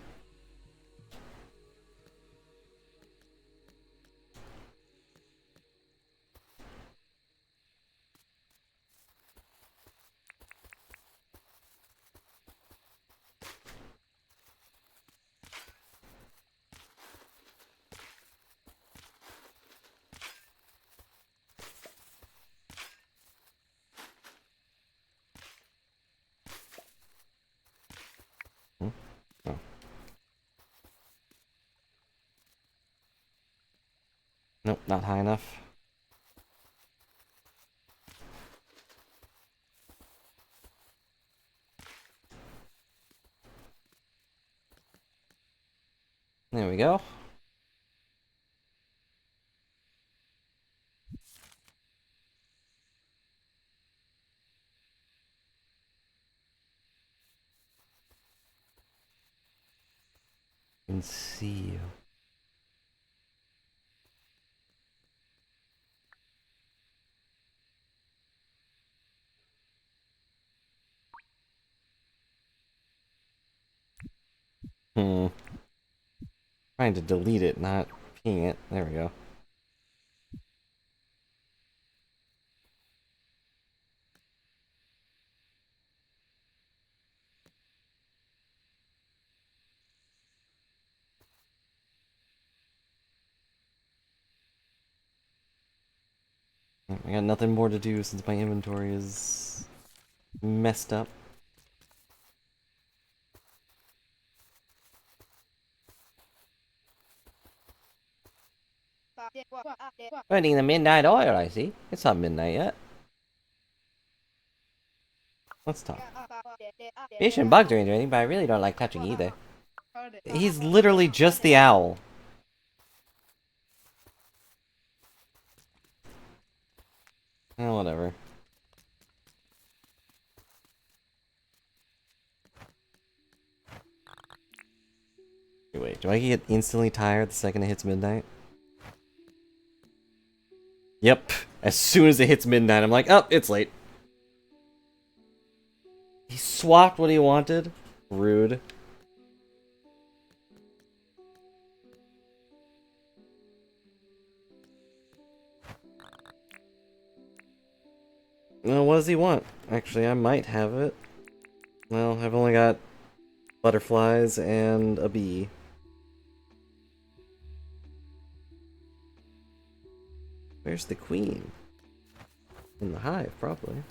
Hmm? Oh. Nope, not high enough. There we go. Can see you. Trying to delete it, not ping it. There we go. I got nothing more to do since my inventory is messed up. Burning the midnight oil, I see. It's not midnight yet. Let's talk. Fish and bugs are interesting, but I really don't like touching either. He's literally just the owl. Oh, whatever. Wait, do I get instantly tired the second it hits midnight? Yep. As soon as it hits midnight, I'm like, oh, it's late. He swapped what he wanted. Rude. Well, what does he want? Actually, I might have it. Well, I've only got butterflies and a bee. Where's the queen? In the hive, probably.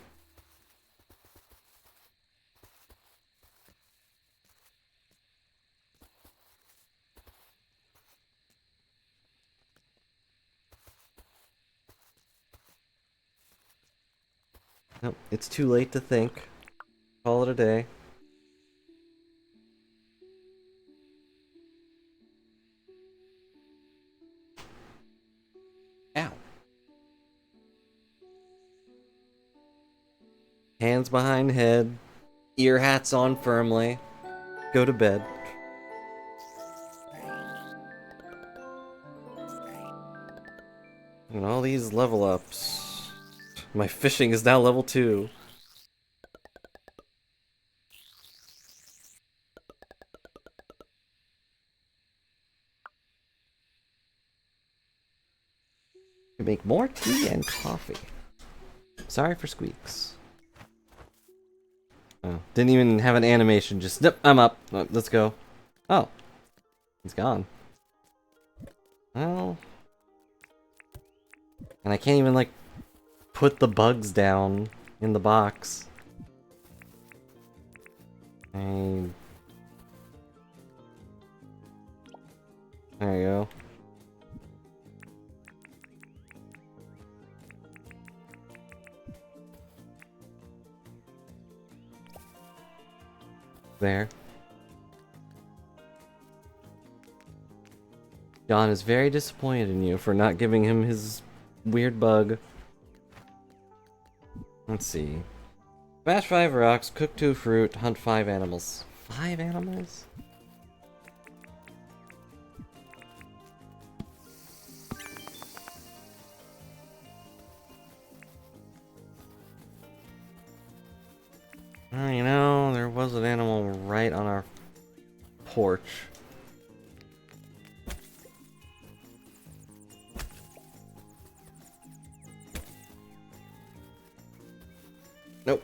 Nope, it's too late to think. Call it a day. Ow. Hands behind head, ear hats on firmly. Go to bed. And all these level ups. My fishing is now level 2. To make more tea and coffee. Sorry for squeaks. Oh, didn't even have an animation, just, nope, I'm up. Let's go. Oh. He's gone. Well. And I can't even, like, put the bugs down in the box. There you go. There. John is very disappointed in you for not giving him his weird bug. Let's see. Smash 5 rocks, cook 2 fruit, hunt 5 animals. 5 animals? You know, there was an animal right on our porch. Nope.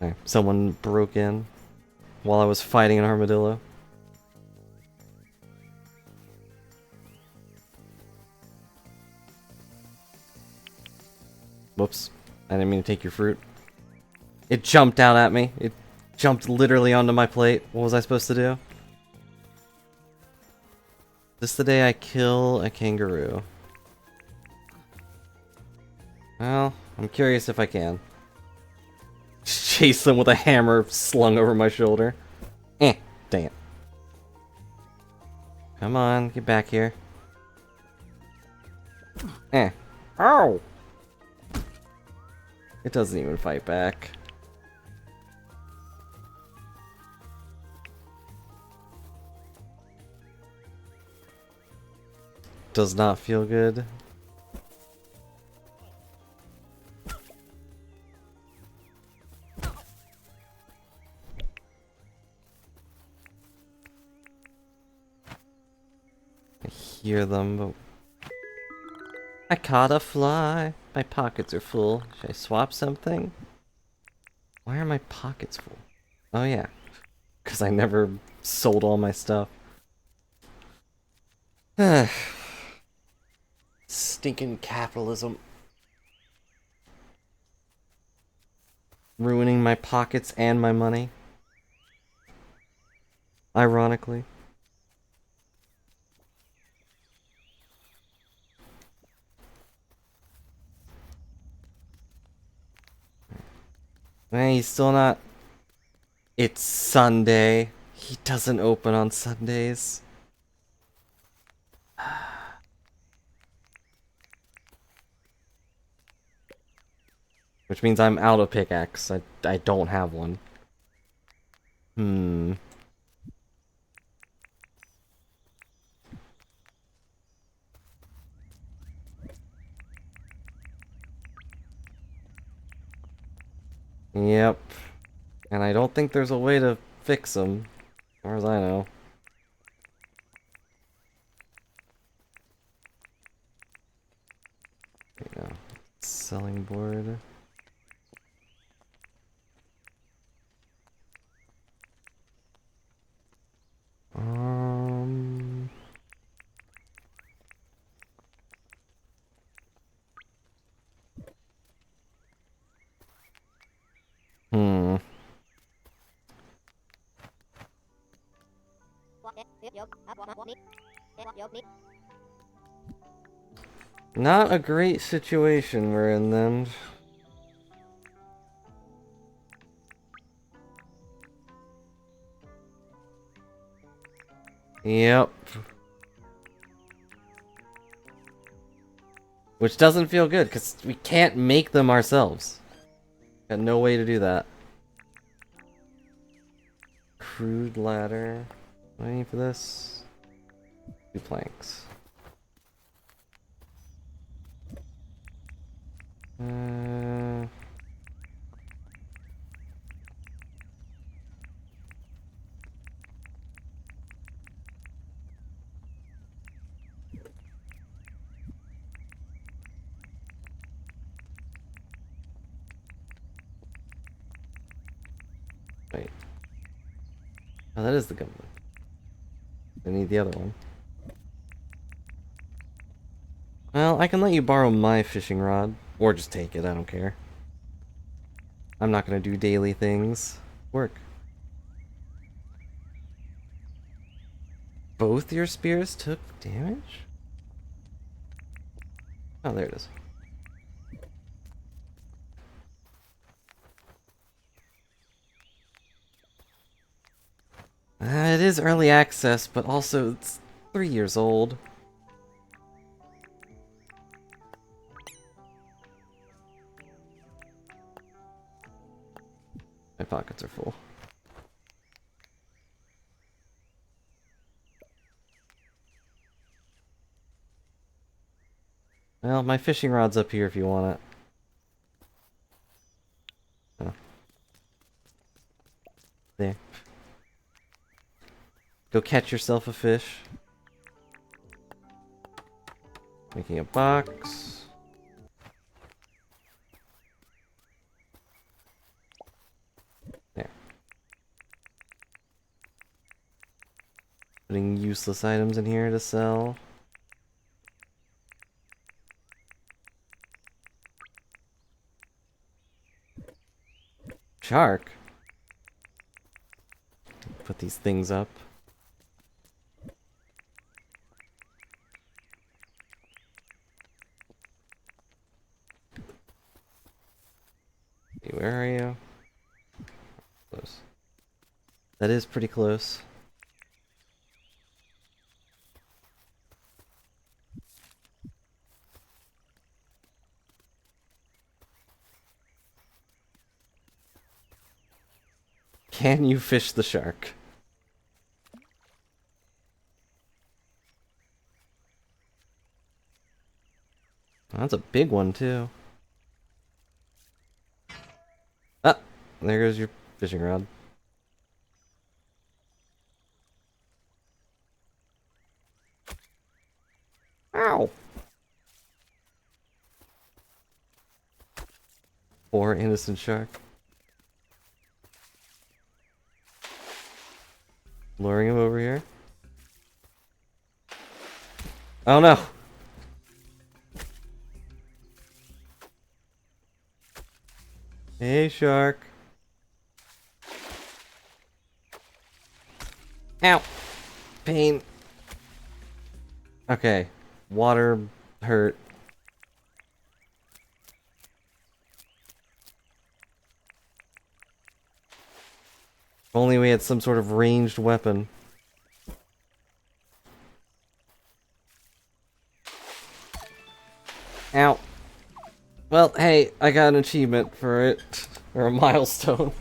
Okay, someone broke in while I was fighting an armadillo. Whoops. I didn't mean to take your fruit. It jumped out at me. It jumped literally onto my plate. What was I supposed to do? This is the day I kill a kangaroo. Well, I'm curious if I can. Chase them with a hammer slung over my shoulder. Dang it. Come on, get back here. Oh! It doesn't even fight back. does not feel good. I hear them, but I caught a fly. My pockets are full. Should I swap something? Why are my pockets full? Oh yeah, because I never sold all my stuff. Stinking capitalism. Ruining my pockets and my money. Ironically. Man, he's still not... It's Sunday. He doesn't open on Sundays. Which means I'm out of pickaxe. I don't have one. Yep. And I don't think there's a way to fix them, as far as I know. There you go. Selling board. Hmm. Not a great situation we're in then. Yep. Which doesn't feel good, because we can't make them ourselves. Got no way to do that. Crude ladder. What do I need for this? 2 planks. Wait. Oh, that is the gunman. I need the other one. Well, I can let you borrow my fishing rod. Or just take it, I don't care. I'm not gonna do daily things. Work. Both your spears took damage? Oh, there it is. It is early access, but also it's 3 years old. My pockets are full. Well, my fishing rod's up here if you want it. Oh. There. Go catch yourself a fish. Making a box. There. Putting useless items in here to sell. Shark. Put these things up. Where are you? Close. That is pretty close. Can you fish the shark? That's a big one, too. Ah, there goes your fishing rod. Ow! Poor innocent shark. Luring him over here. Oh no! Hey, shark. Ow! Pain. Okay. Water hurt. If only we had some sort of ranged weapon. Ow. Well, hey, I got an achievement for it. Or a milestone.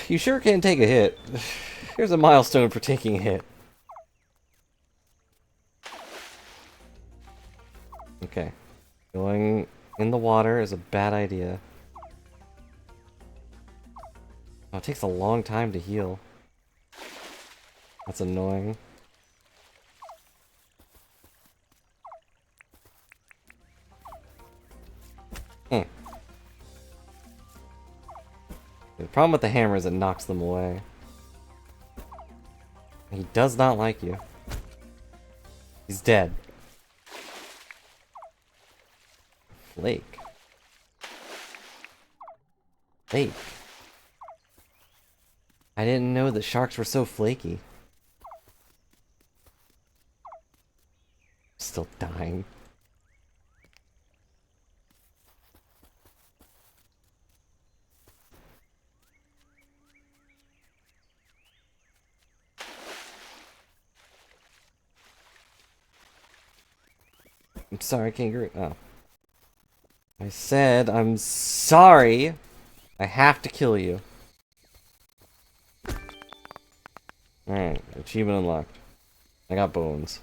You sure can take a hit. Here's a milestone for taking a hit. Okay. Going in the water is a bad idea. Oh, it takes a long time to heal. That's annoying. The problem with the hammer is it knocks them away. He does not like you. He's dead. Flake. Flake. I didn't know that sharks were so flaky. Still dying. I'm sorry, kangaroo. Oh. I said I'm sorry. I have to kill you. Alright, achievement unlocked. I got bones.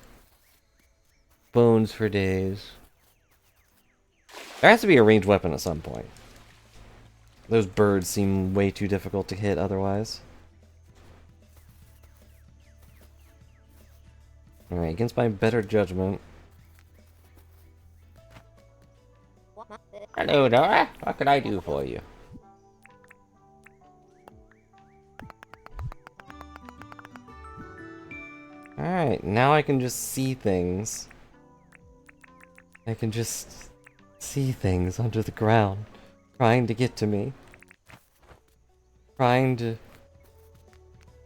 Bones for days. There has to be a ranged weapon at some point. Those birds seem way too difficult to hit otherwise. Alright, against my better judgment. Hello, Dora. What can I do for you? Alright, now I can just see things. I can just see things under the ground, trying to get to me. Trying to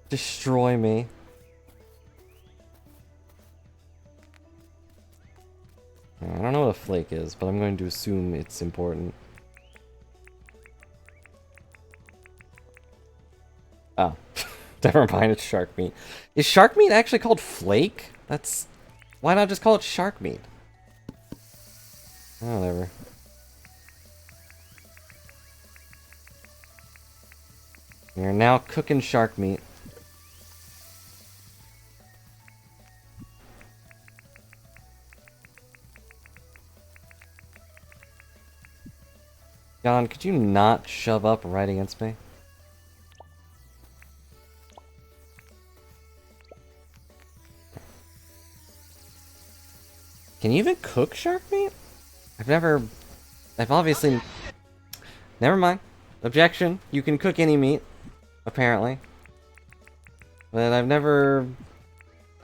destroy me. I don't know what a flake is, but I'm going to assume it's important. Oh. Never mind, it's shark meat. Is shark meat actually called flake? That's... Why not just call it shark meat? Oh, whatever. You're now cooking shark meat. John, could you not shove up right against me? Can you even cook shark meat? I've obviously... Never mind. Objection. You can cook any meat, apparently. But I've never...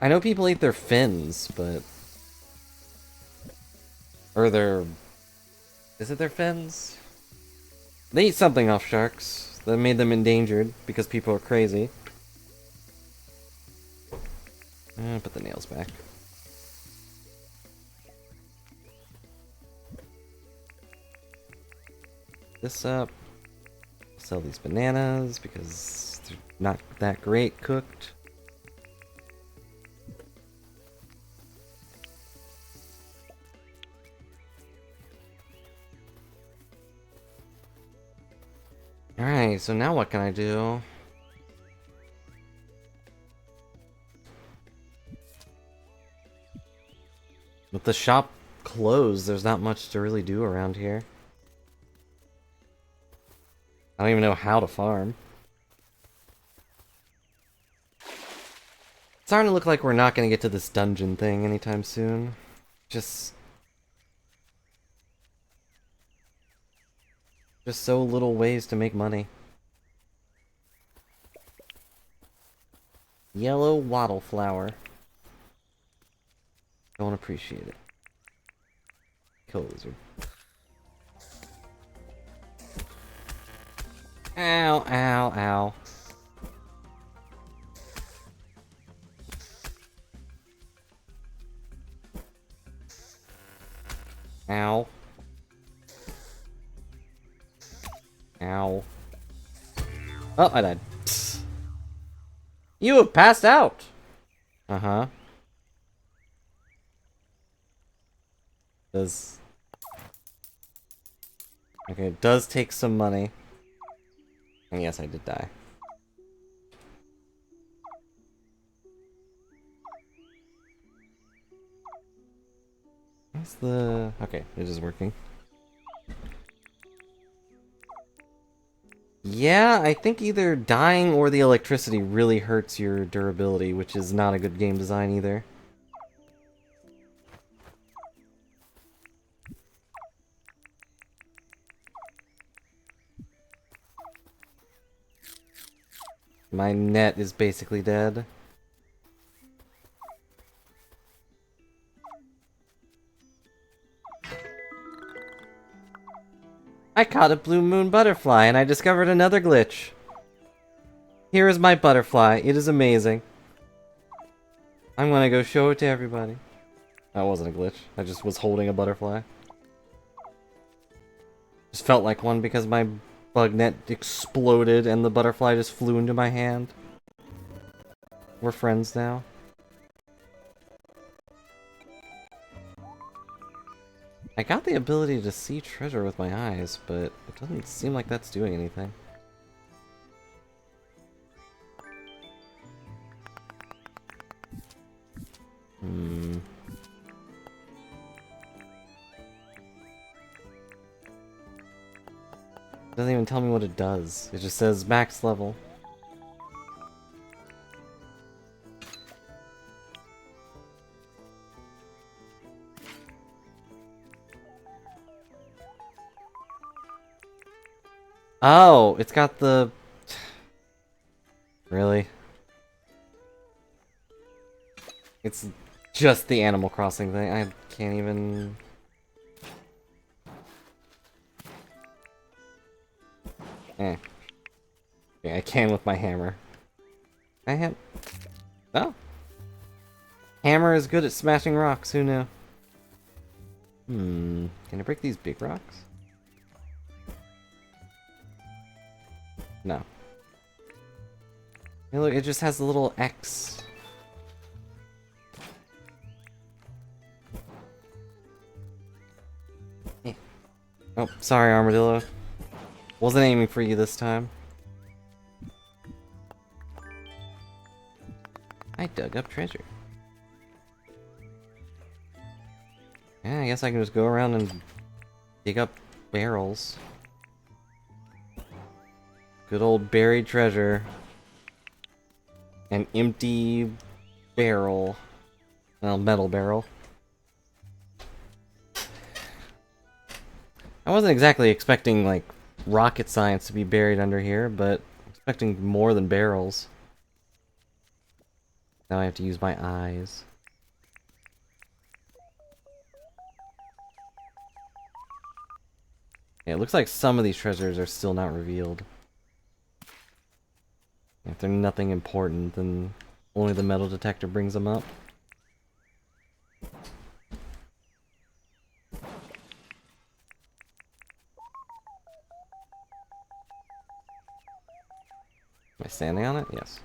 I know people eat their fins, but... Or their... Is it their fins? They eat something off sharks that made them endangered because people are crazy. Put the nails back. This up. Sell these bananas because they're not that great cooked. Alright, so now what can I do? With the shop closed. There's not much to really do around here. I don't even know how to farm. It's starting to look like we're not going to get to this dungeon thing anytime soon. Just so little ways to make money. Yellow wattle flower. Don't appreciate it. Kill a lizard. Ow, ow, ow. Ow. Ow. Oh, I died. Psst. You have passed out! Uh-huh. Does... Okay, it does take some money. And yes, I did die. Where's the... Okay, it is working. Yeah, I think either dying or the electricity really hurts your durability, which is not a good game design either. My net is basically dead. I caught a blue moon butterfly and I discovered another glitch. Here is my butterfly. It is amazing. I'm gonna go show it to everybody. That wasn't a glitch. I just was holding a butterfly. Just felt like one because my bug net exploded and the butterfly just flew into my hand. We're friends now. I got the ability to see treasure with my eyes, but it doesn't seem like that's doing anything. It doesn't even tell me what it does. It just says max level. Oh, it's got the... Really? It's just the Animal Crossing thing. I can't even... Eh. Okay, I can with my hammer. I have... Oh. Hammer is good at smashing rocks, who knew? Can I break these big rocks? No. Hey, look, it just has a little X. Eh. Oh, sorry, Armadillo. Wasn't aiming for you this time. I dug up treasure. Yeah, I guess I can just go around and dig up barrels. Good old buried treasure. An empty barrel. Well, metal barrel. I wasn't exactly expecting, like, rocket science to be buried under here, but expecting more than barrels. Now I have to use my eyes. Yeah, it looks like some of these treasures are still not revealed. If they're nothing important, then only the metal detector brings them up. Am I standing on it? Yes.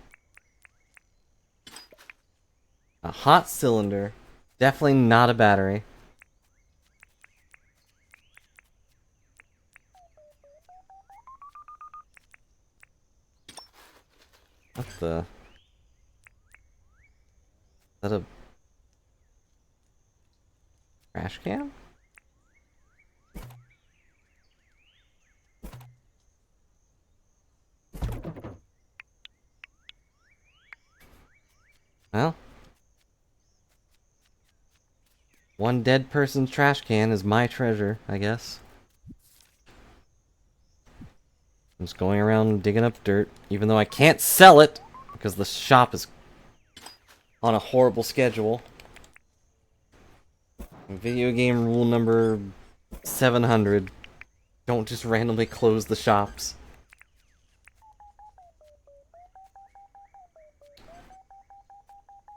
A hot cylinder. Definitely not a battery. What the? Is that a trash can? Well, one dead person's trash can is my treasure, I guess. I'm just going around digging up dirt, even though I can't sell it because the shop is on a horrible schedule. Video game rule number 700. Don't just randomly close the shops.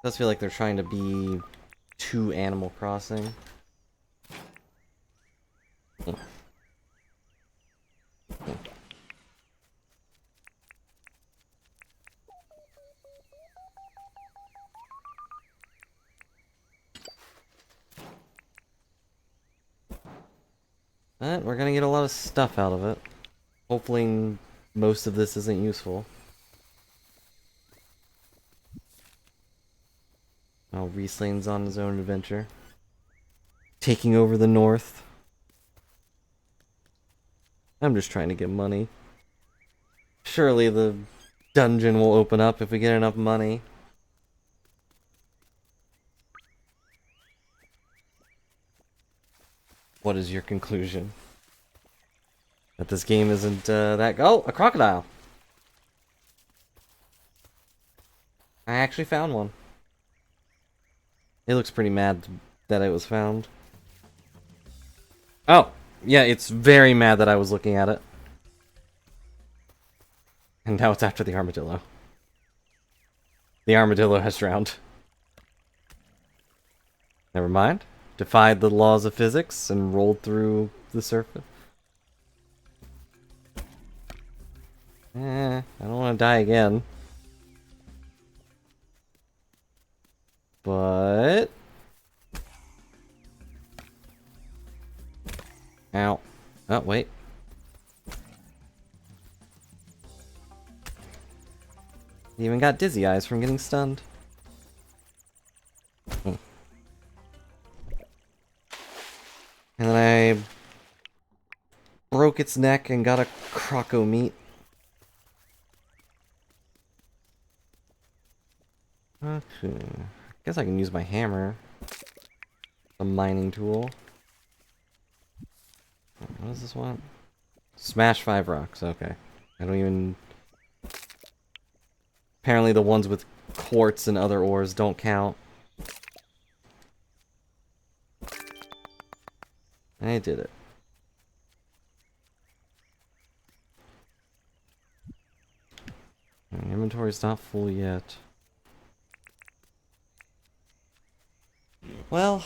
Does feel like they're trying to be too Animal Crossing. But we're gonna get a lot of stuff out of it. Hopefully most of this isn't useful. Oh, Riesling's on his own adventure. Taking over the north. I'm just trying to get money. Surely the dungeon will open up if we get enough money. What is your conclusion? That this game isn't that... Oh, a crocodile! I actually found one. It looks pretty mad that it was found. Oh! Yeah, it's very mad that I was looking at it. And now it's after the armadillo. The armadillo has drowned. Never mind. Defied the laws of physics and rolled through the surface. I don't want to die again. But... Ow. Oh, wait. He even got dizzy eyes from getting stunned. And then I broke its neck and got a croco meat. Okay. I guess I can use my hammer. A mining tool. What does this want? Smash 5 rocks, okay. I don't even... Apparently the ones with quartz and other ores don't count. I did it. My inventory's not full yet. Well...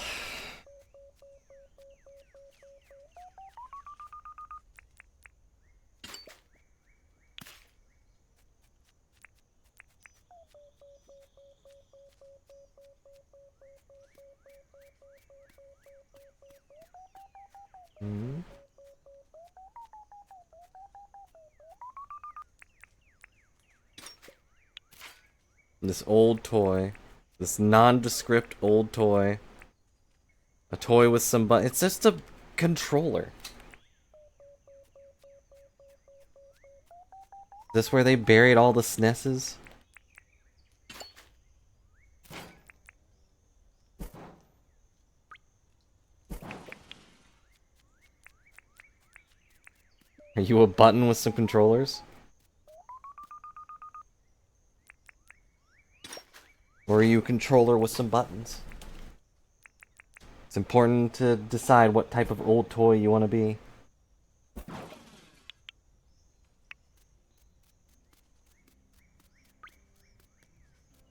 This old toy. This nondescript old toy. A toy with some it's just a controller. Is this where they buried all the SNESes? Are you a button with some controllers? Or are you a controller with some buttons? It's important to decide what type of old toy you want to be.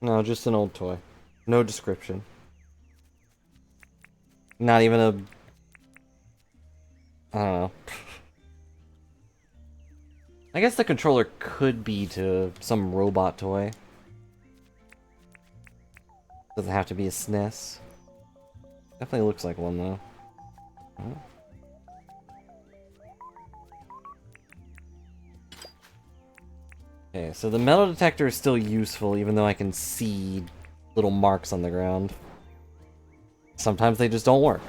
No, just an old toy. No description. Not even a... I don't know. I guess the controller could be to some robot toy. Doesn't have to be a SNES. Definitely looks like one though. Oh. Okay, so the metal detector is still useful even though I can see little marks on the ground. Sometimes they just don't work.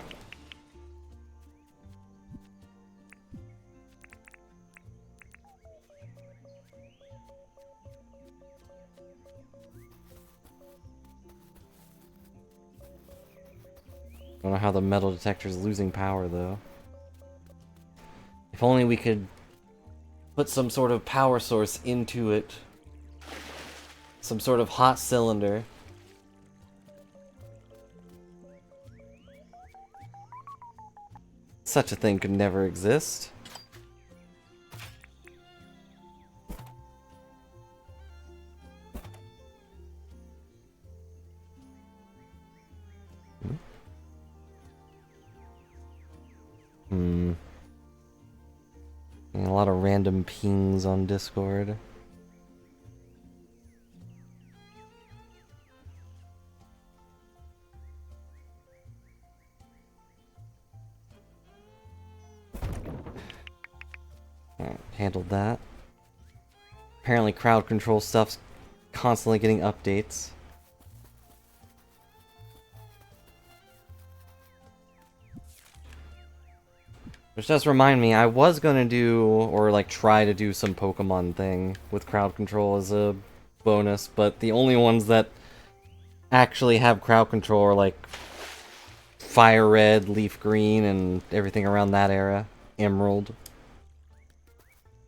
I don't know how the metal detector's losing power, though. If only we could put some sort of power source into it. Some sort of hot cylinder. Such a thing could never exist. A lot of random pings on Discord. Alright, handled that. Apparently crowd control stuff's constantly getting updates. Which does remind me, I was gonna do, or like try to do some Pokemon thing with crowd control as a bonus, but the only ones that actually have crowd control are like Fire Red, Leaf Green, and everything around that era. Emerald.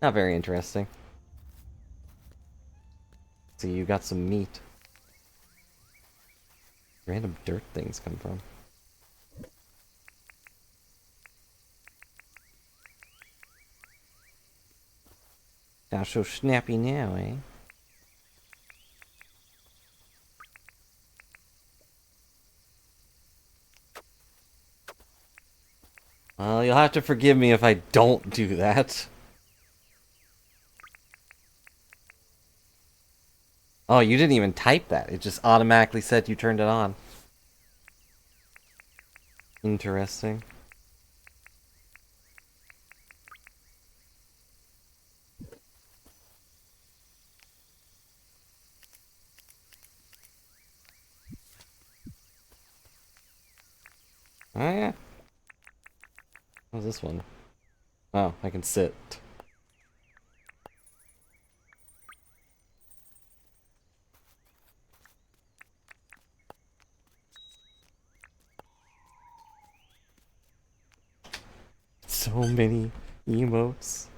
Not very interesting. See, you got some meat. Random dirt things come from. Not so snappy now, eh? Well, you'll have to forgive me if I don't do that. Oh, you didn't even type that. It just automatically said you turned it on. Interesting. Oh, yeah. What's this one? Oh, I can sit. So many emotes.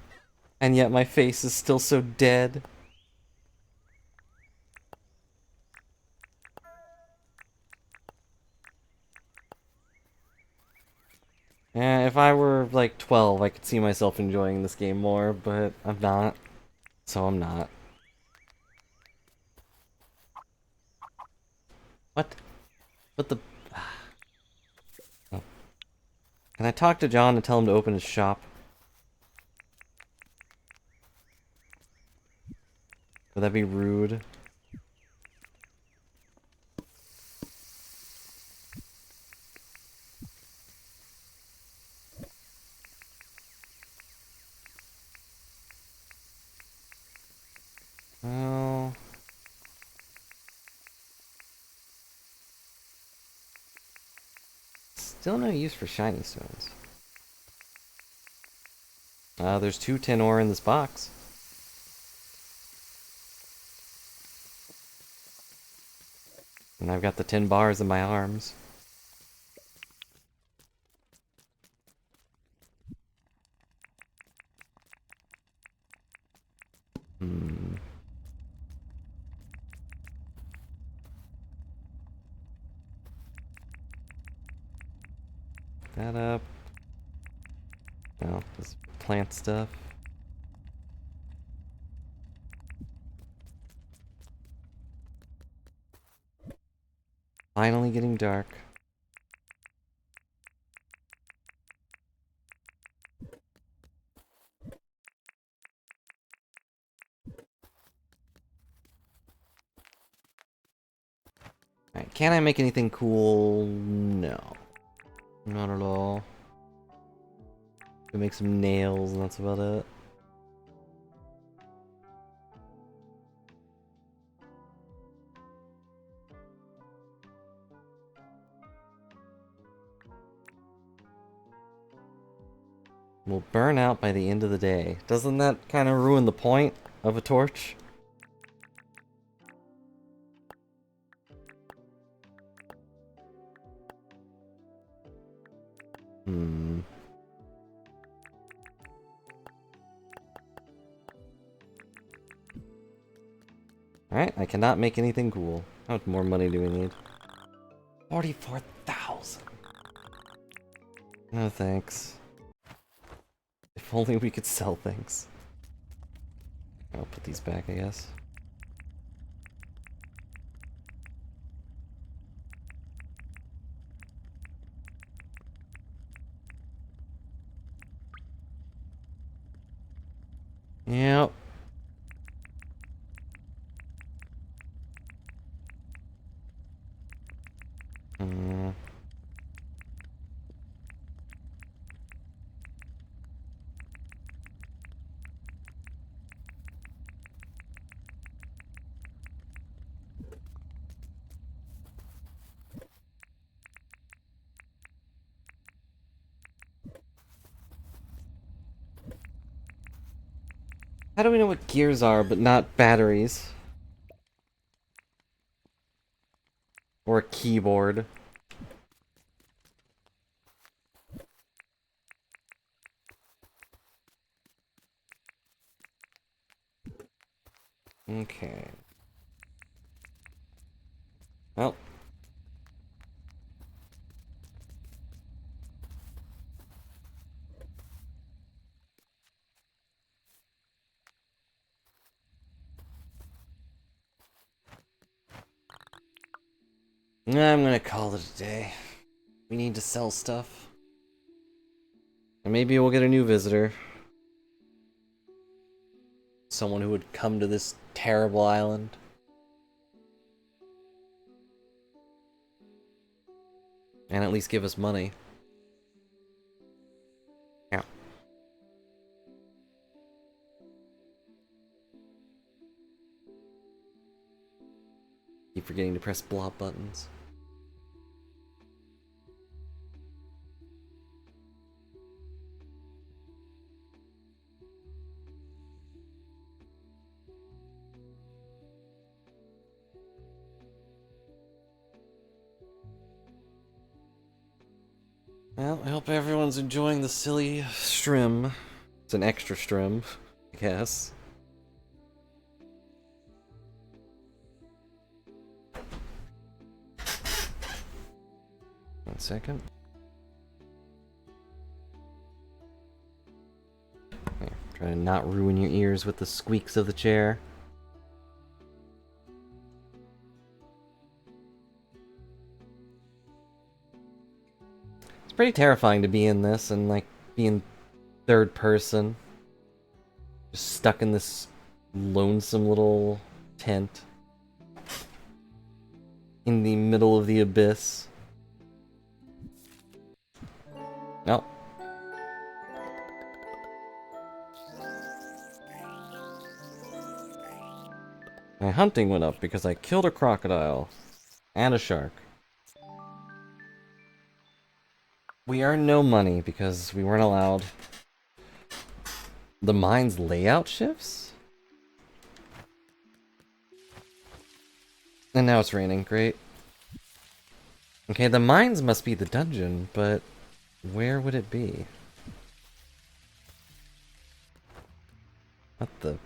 And yet my face is still so dead. Yeah, if I were like 12, I could see myself enjoying this game more, but I'm not. So I'm not. What? What the... Oh. Can I talk to John and tell him to open his shop? Would that be rude? Well... Still no use for shiny stones. There's 2 tin ore in this box. And I've got the 10 bars in my arms. That up. No, this plant stuff. Finally getting dark. Alright, can I make anything cool? No. Not at all. Can make some nails and that's about it. Will burn out by the end of the day. Doesn't that kind of ruin the point of a torch? Hmm. Alright, I cannot make anything cool. How much more money do we need? 44,000. No thanks. If only we could sell things. I'll put these back, I guess. Yep. Hmm. How do we know what gears are, but not batteries? Or a keyboard? Okay. Well. I'm gonna call it a day. We need to sell stuff. And maybe we'll get a new visitor. Someone who would come to this terrible island. And at least give us money. Yeah. Keep forgetting to press blob buttons. Well, I hope everyone's enjoying the silly strim. It's an extra strim, I guess. One second. Here, try to not ruin your ears with the squeaks of the chair. It's pretty terrifying to be in this and, like, be in third person. Just stuck in this lonesome little tent. In the middle of the abyss. No. My hunting went up because I killed a crocodile. And a shark. We earned no money because we weren't allowed. The mine's layout shifts? And now it's raining, great. Okay, the mines must be the dungeon, but where would it be? What the?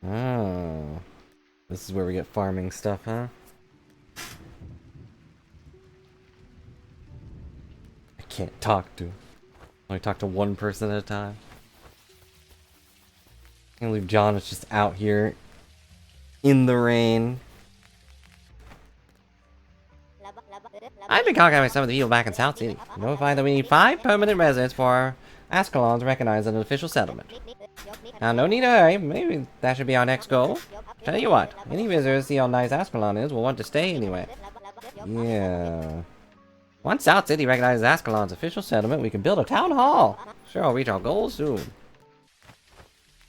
Oh. This is where we get farming stuff, huh? I can't talk to. Only talk to one person at a time. Can't believe John is just out here in the rain. I've been contacting some of the people back in South City. Notified that we need 5 permanent residents for Ascalon to recognize an official settlement. Now, no need to hurry. Maybe that should be our next goal. Tell you what, any visitors see how nice Ascalon is will want to stay anyway. Yeah. Once South City recognizes Ascalon's official settlement, we can build a town hall. Sure, we'll reach our goal soon.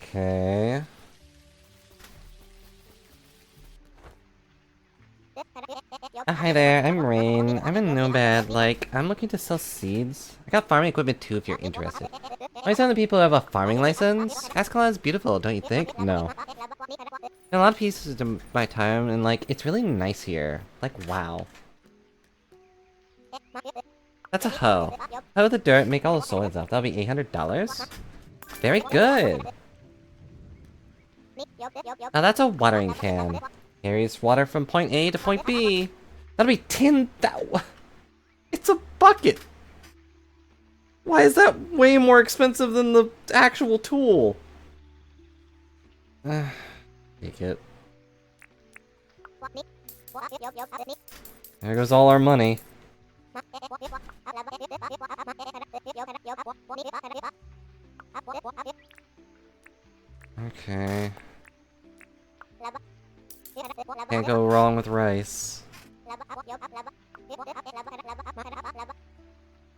Okay. Hi there, I'm Rain. I'm in Nomad. I'm looking to sell seeds. I got farming equipment too if you're interested. Are some of the people who have a farming license? Ascalon is beautiful, don't you think? No. A lot of pieces of my time, and it's really nice here. Wow. That's a hoe. Hoe the dirt, make all the soils up. That'll be $800. Very good. Now that's a watering can. Carries water from point A to point B. That'll be 10,000. It's a bucket. Why is that way more expensive than the actual tool? Take it. There goes all our money. Okay. Can't go wrong with rice.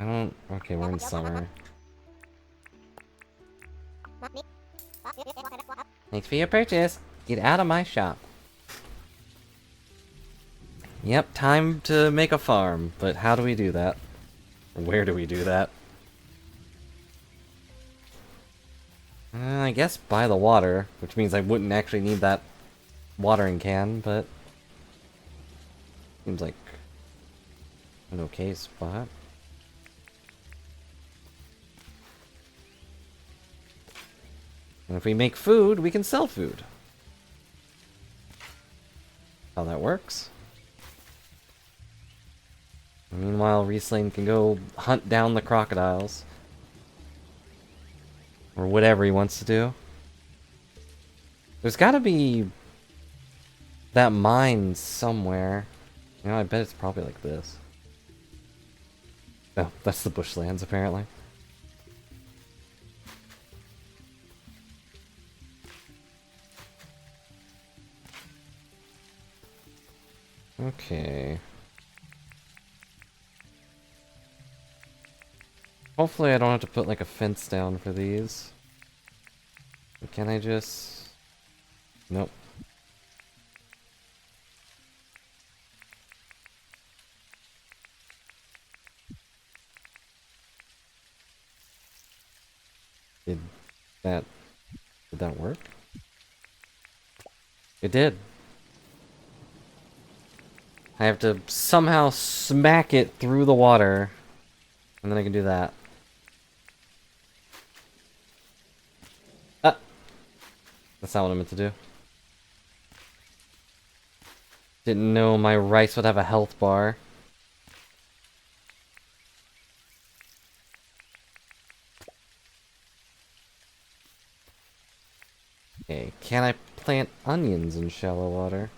I don't... Okay, we're in summer. Thanks for your purchase. Get out of my shop. Yep, time to make a farm. But how do we do that? Or where do we do that? I guess by the water, which means I wouldn't actually need that watering can, but... Seems like an okay spot. And if we make food, we can sell food. How that works. Meanwhile, Riesling can go hunt down the crocodiles. Or whatever he wants to do. There's gotta be that mine somewhere. You know, I bet it's probably like this. Oh, that's the bushlands, apparently. Okay. Hopefully I don't have to put like a fence down for these. Can I just... Nope. Did that work? It did. I have to somehow smack it through the water, and then I can do that. That's not what I meant to do. Didn't know my rice would have a health bar. Okay, can I plant onions in shallow water?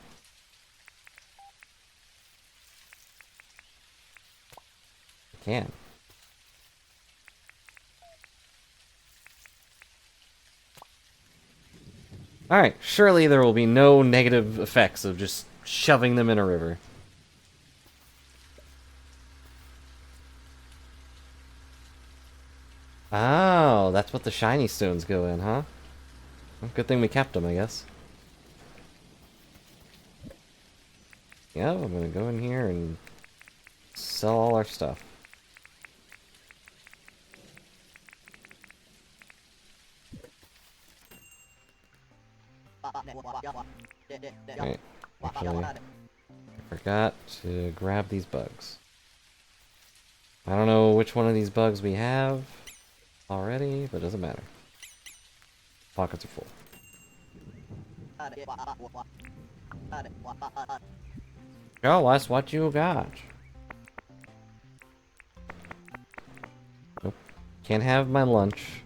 I can. Alright, surely there will be no negative effects of just shoving them in a river. Oh, that's what the shiny stones go in, huh? Well, good thing we kept them, I guess. Yeah, I'm gonna go in here and sell all our stuff. Right. Actually, I forgot to grab these bugs. I don't know which one of these bugs we have already, but it doesn't matter. Pockets are full. Show us what you got. Nope. Can't have my lunch.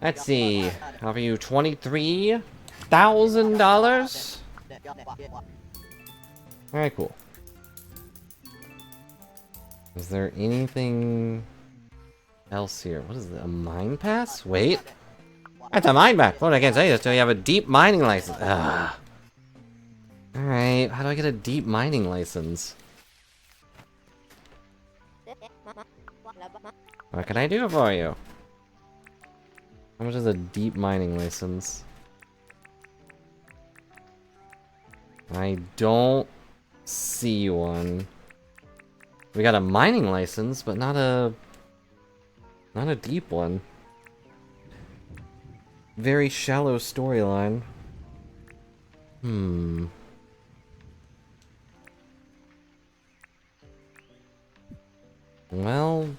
Let's see. Offer you $23,000. Alright, cool. Is there anything else here? What is it? A mine pass? Wait. That's a mine pass. What I can't say is until you have a deep mining license. Ah. Alright, how do I get a deep mining license? What can I do for you? How much is a deep mining license? I don't see one. We got a mining license, but not a deep one. very shallow storyline. Well,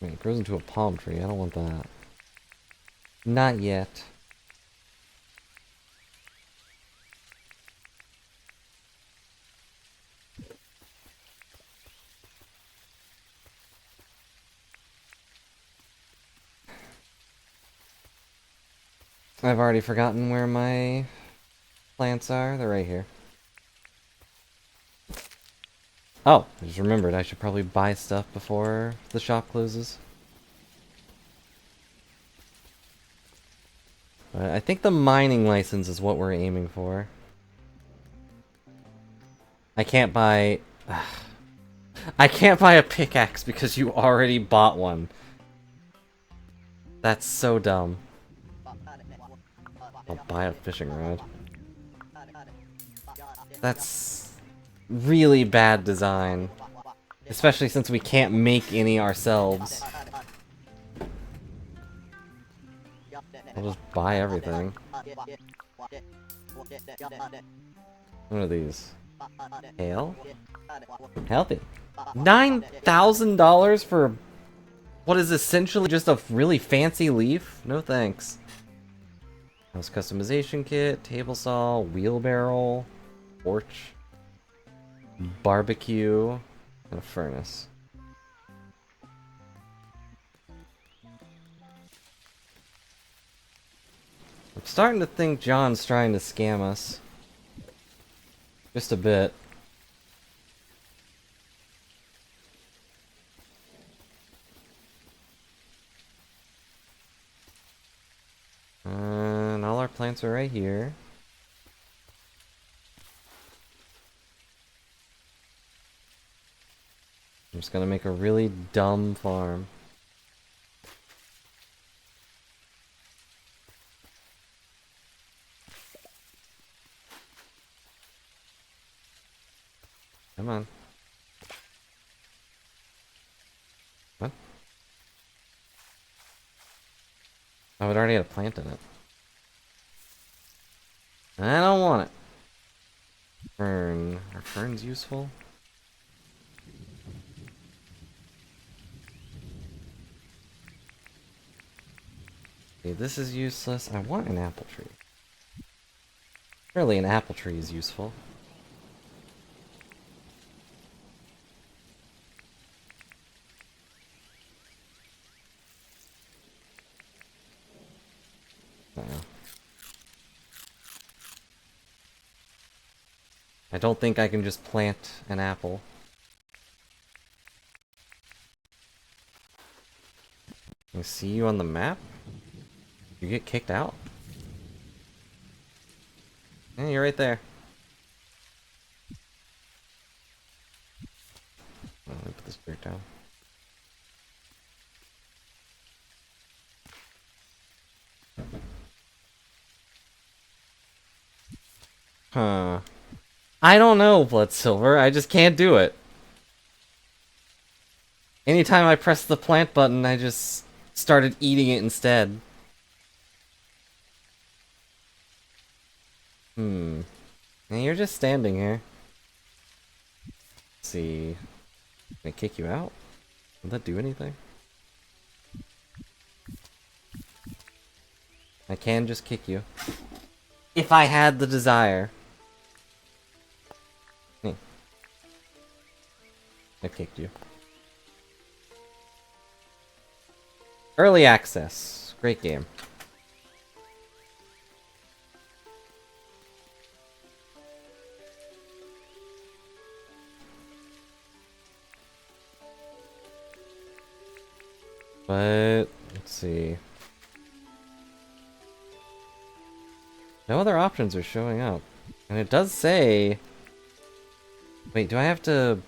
Wait, it grows into a palm tree. I don't want that. Not yet. I've already forgotten where my plants are. They're right here. Oh, I just remembered I should probably buy stuff before the shop closes. I think the mining license is what we're aiming for. I can't buy... I can't buy a pickaxe because you already bought one. That's so dumb. I'll buy a fishing rod. That's really bad design. Especially since we can't make any ourselves. I'll just buy everything. What are these? Hail? Healthy. $9,000 for what is essentially just a really fancy leaf? No thanks. House customization kit, table saw, wheelbarrow, porch, barbecue, and a furnace. I'm starting to think John's trying to scam us. Just a bit. And all our plants are right here. I'm just gonna make a really dumb farm. Come on. What? Oh, it already had a plant in it. I don't want it. Fern. Are ferns useful? Okay, this is useless. I want an apple tree. Surely an apple tree is useful. I don't think I can just plant an apple. Can I see you on the map? You get kicked out? Yeah, you're right there. Oh, let me put this dirt down. Huh. I don't know, Blood Silver. I just can't do it. Anytime I press the plant button, I just started eating it instead. And you're just standing here. Let's see. Can I kick you out? Will that do anything? I can just kick you. If I had the desire. I kicked you. Early access. Great game. But, let's see. No other options are showing up. And it does say... Wait, do I have to...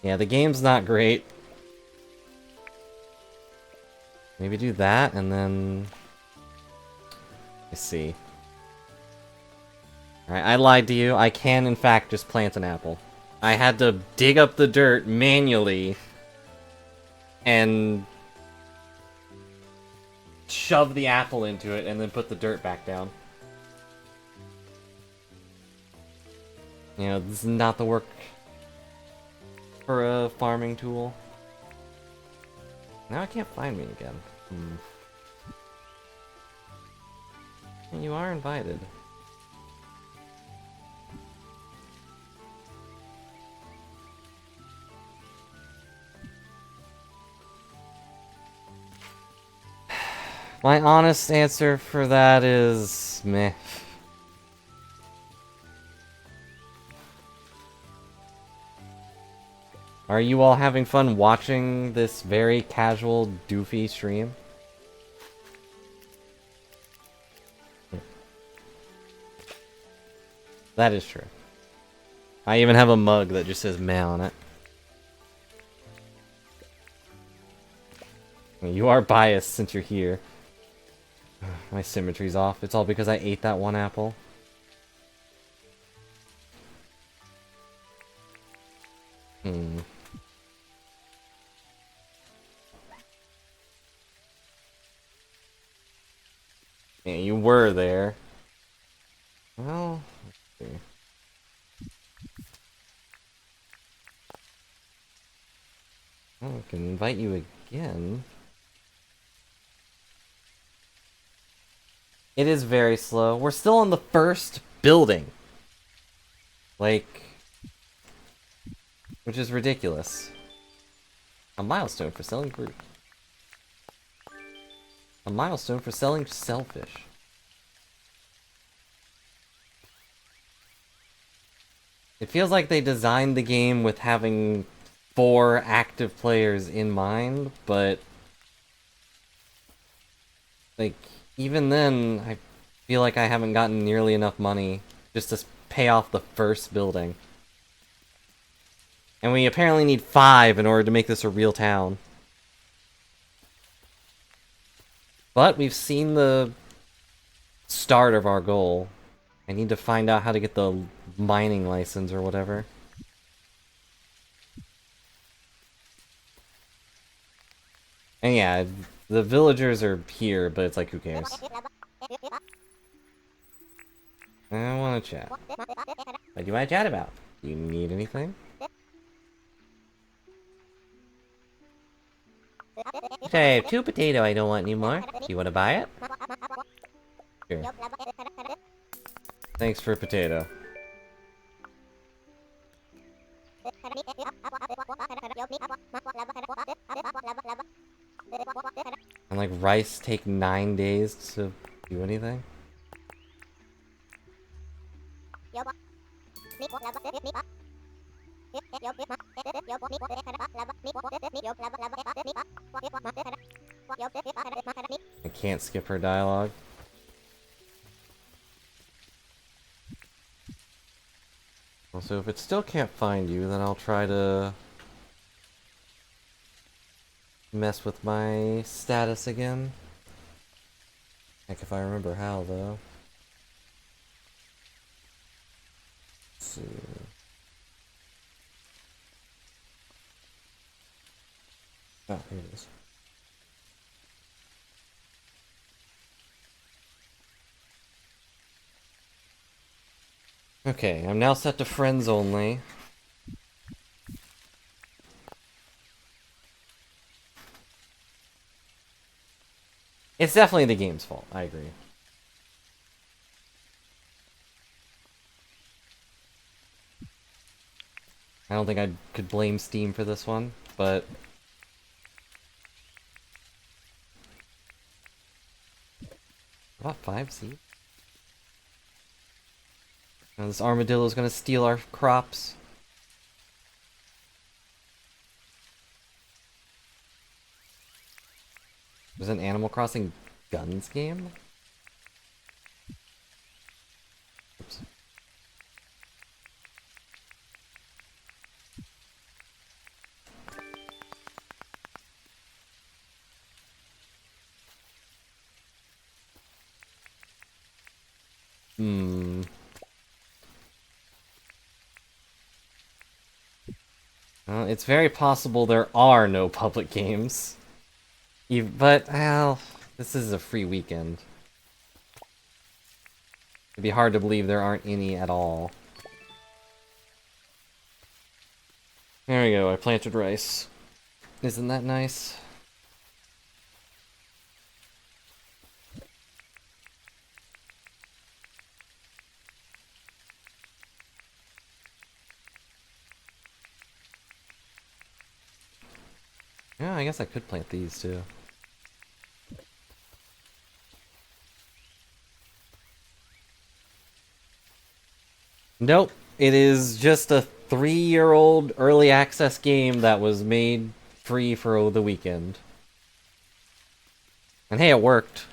Yeah, the game's not great. Maybe do that, and then... Let's see. Alright, I lied to you. I can, in fact, just plant an apple. I had to dig up the dirt manually and shove the apple into it and then put the dirt back down. You know, this is not the work for a farming tool. Now I can't find me again. You are invited. My honest answer for that is meh. Are you all having fun watching this very casual, doofy stream? That is true. I even have a mug that just says meh on it. You are biased since you're here. My symmetry's off. It's all because I ate that one apple. Yeah, you were there. Well, let's see. Oh, I can invite you again. It is very slow. We're still on the first building. Like, which is ridiculous. A milestone for selling fruit. A milestone for selling shellfish. It feels like they designed the game with having 4 active players in mind, but like, even then, I feel like I haven't gotten nearly enough money just to pay off the first building. And we apparently need 5 in order to make this a real town. But we've seen the start of our goal. I need to find out how to get the mining license or whatever. And yeah, the villagers are here, but it's like, who cares? I want to chat. What do you want to chat about? Do you need anything? Sorry, I have 2 potato I don't want anymore. Do you want to buy it? Here. Thanks for potato. And like rice take 9 days to do anything? I can't skip her dialogue. So if it still can't find you, then I'll try to mess with my status again. Heck if I remember how, though. Let's see. Oh, here it is. Okay, I'm now set to friends only. It's definitely the game's fault, I agree. I don't think I could blame Steam for this one, but... About 5 seeds? Now this armadillo is gonna steal our crops. There's an Animal Crossing guns game? Oops. Well, it's very possible there are no public games. But, well, this is a free weekend. It'd be hard to believe there aren't any at all. There we go, I planted rice. Isn't that nice? Yeah, I guess I could plant these too. Nope, it is just a 3-year-old early access game that was made free for the weekend. And hey, it worked.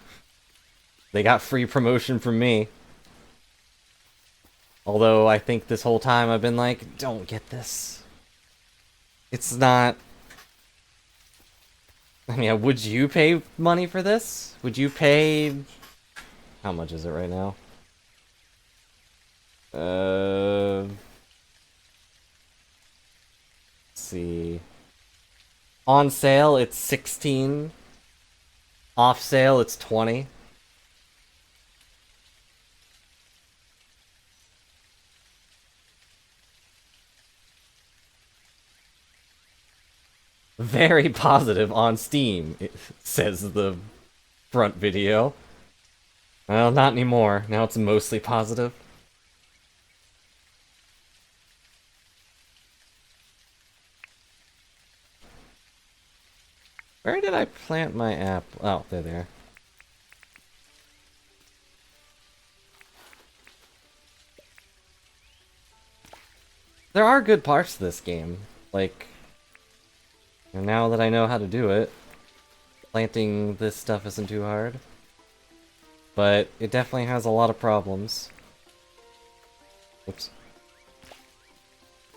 They got free promotion from me. Although I think this whole time I've been like, don't get this. It's not... I mean, would you pay money for this? Would you pay... How much is it right now? Let's see. On sale, it's 16. Off sale, it's 20. Very positive on Steam, it says the front video. Well, not anymore. Now it's mostly positive. Where did I plant my apple? Oh, they're there. There are good parts to this game. Like, and now that I know how to do it, planting this stuff isn't too hard. But it definitely has a lot of problems. Oops.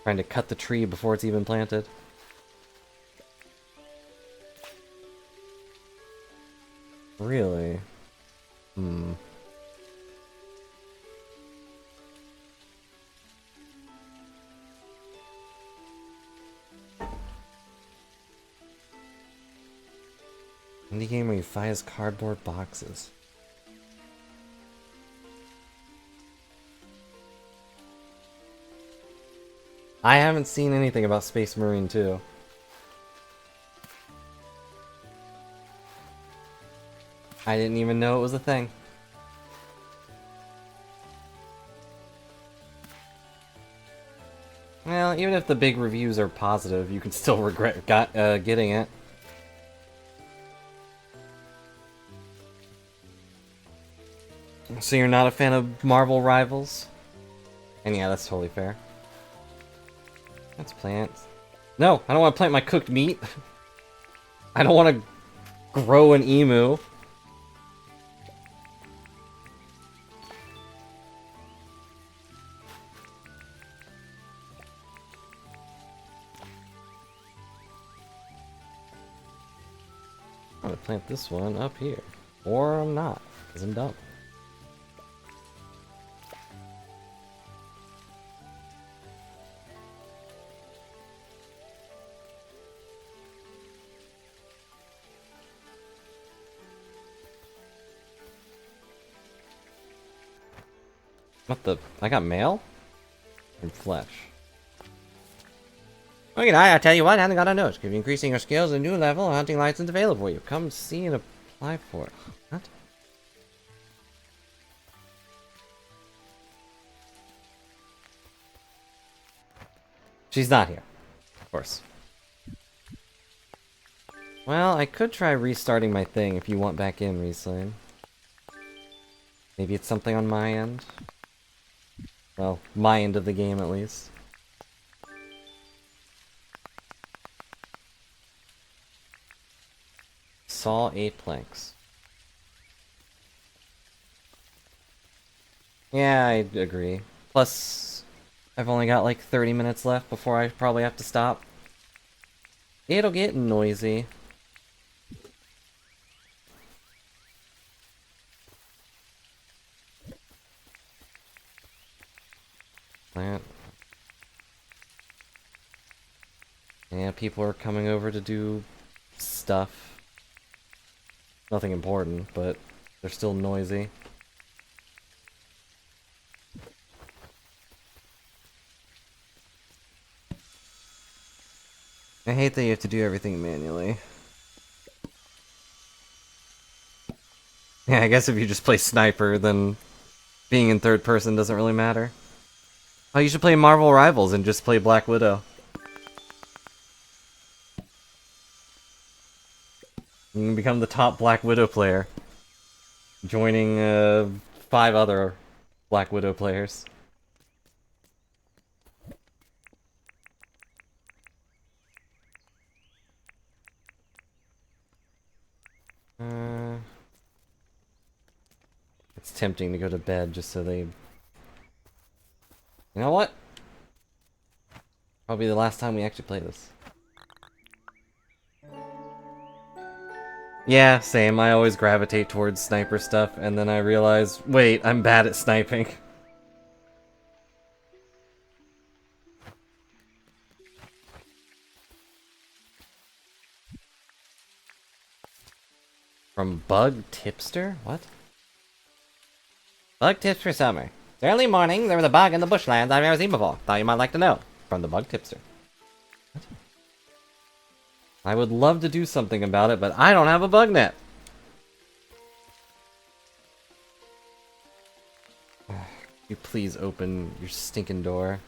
Trying to cut the tree before it's even planted. Really? Hmm. Indie game where you fires cardboard boxes. I haven't seen anything about Space Marine 2. I didn't even know it was a thing. Well, even if the big reviews are positive, you can still regret getting it. So you're not a fan of Marvel Rivals? And yeah, that's totally fair. Let's plant. No, I don't want to plant my cooked meat. I don't want to grow an emu. I'm gonna plant this one up here. Or I'm not, because I'm dumb. What the? I got mail? And flesh. Okay, I tell you what, I haven't got a note. If you're increasing your skills, a new level, a hunting license available for you. Come see and apply for it. What? She's not here. Of course. Well, I could try restarting my thing if you want back in, Riesling. Maybe it's something on my end. Well, my end of the game at least. Saw 8 planks. Yeah, I agree. Plus, I've only got like 30 minutes left before I probably have to stop. It'll get noisy. Plant. Yeah, people are coming over to do stuff. Nothing important, but they're still noisy. I hate that you have to do everything manually. Yeah, I guess if you just play sniper, then being in third person doesn't really matter. Oh, you should play Marvel Rivals and just play Black Widow. You can become the top Black Widow player, joining 5 other Black Widow players. It's tempting to go to bed just so they... You know what? Probably the last time we actually play this. Yeah, same. I always gravitate towards sniper stuff, and then I realize, wait, I'm bad at sniping. From Bug Tipster? What? Bug tips for summer. It's early morning, there was a bug in the bushlands I've never seen before. Thought you might like to know. From the Bug Tipster. What? I would love to do something about it, but I don't have a bug net. You please open your stinking door.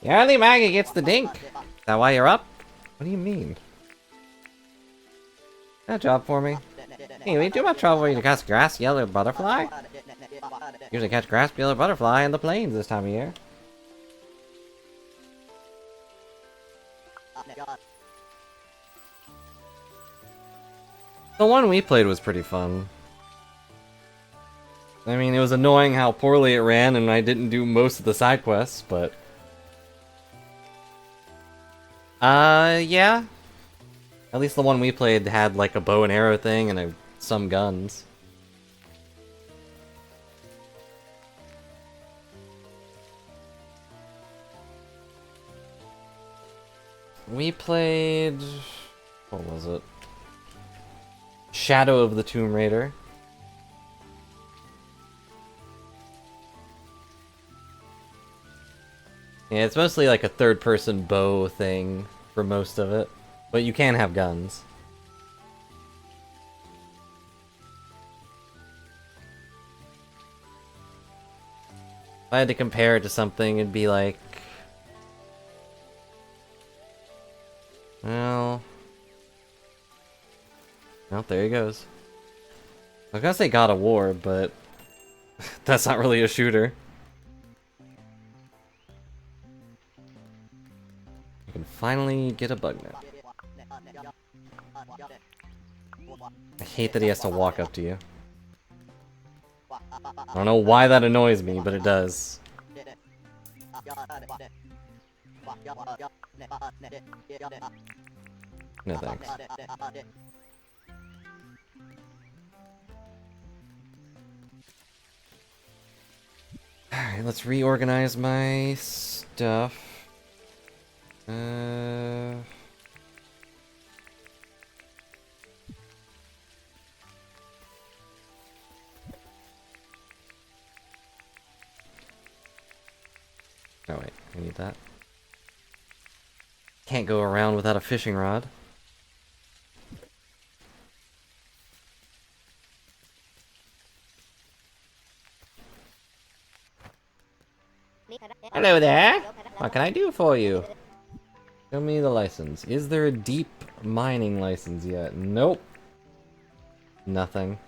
The early Maggie gets the dink. Is that why you're up? What do you mean? That job for me. Anyway, too much trouble to catch grass yellow butterfly? Usually catch grass yellow butterfly in the plains this time of year. The one we played was pretty fun. I mean, it was annoying how poorly it ran and I didn't do most of the side quests, but... yeah. At least the one we played had, like, a bow and arrow thing and some guns. We played... What was it? Shadow of the Tomb Raider. Yeah, it's mostly like a third-person bow thing for most of it, but you can have guns. If I had to compare it to something, it'd be like... Well... Oh, there he goes. I was gonna say God of War, but... that's not really a shooter. You can finally get a bug net. I hate that he has to walk up to you. I don't know why that annoys me, but it does. No thanks. Alright, let's reorganize my stuff. Oh wait, I need that. Can't go around without a fishing rod. Hello there. What can I do for you? Show me the license. Is there a deep mining license yet? Nope. Nothing.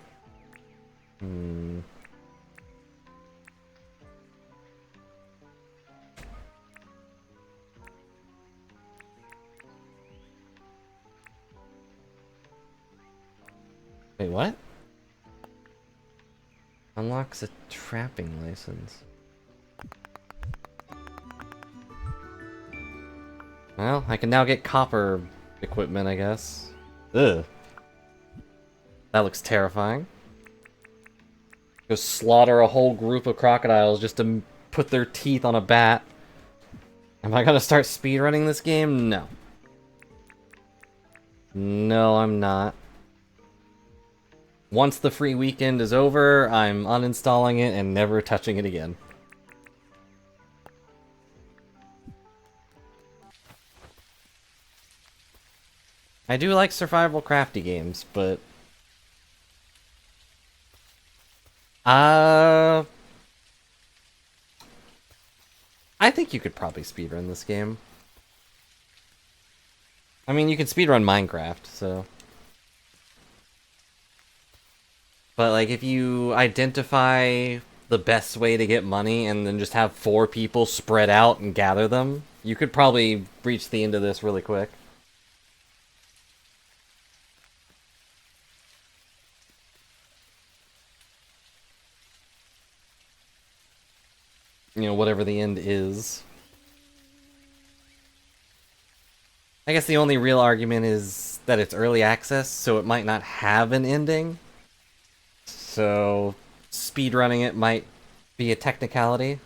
Wait, what? Unlocks a trapping license. Well, I can now get copper equipment, I guess. Ugh. That looks terrifying. Go slaughter a whole group of crocodiles just to put their teeth on a bat. Am I gonna start speedrunning this game? No. No, I'm not. Once the free weekend is over, I'm uninstalling it and never touching it again. I do like survival crafty games, but... I think you could probably speedrun this game. I mean, you can speedrun Minecraft, so... But, like, if you identify the best way to get money and then just have 4 people spread out and gather them, you could probably reach the end of this really quick. You know, whatever the end is. I guess the only real argument is that it's early access, so it might not have an ending. So, speedrunning it might be a technicality.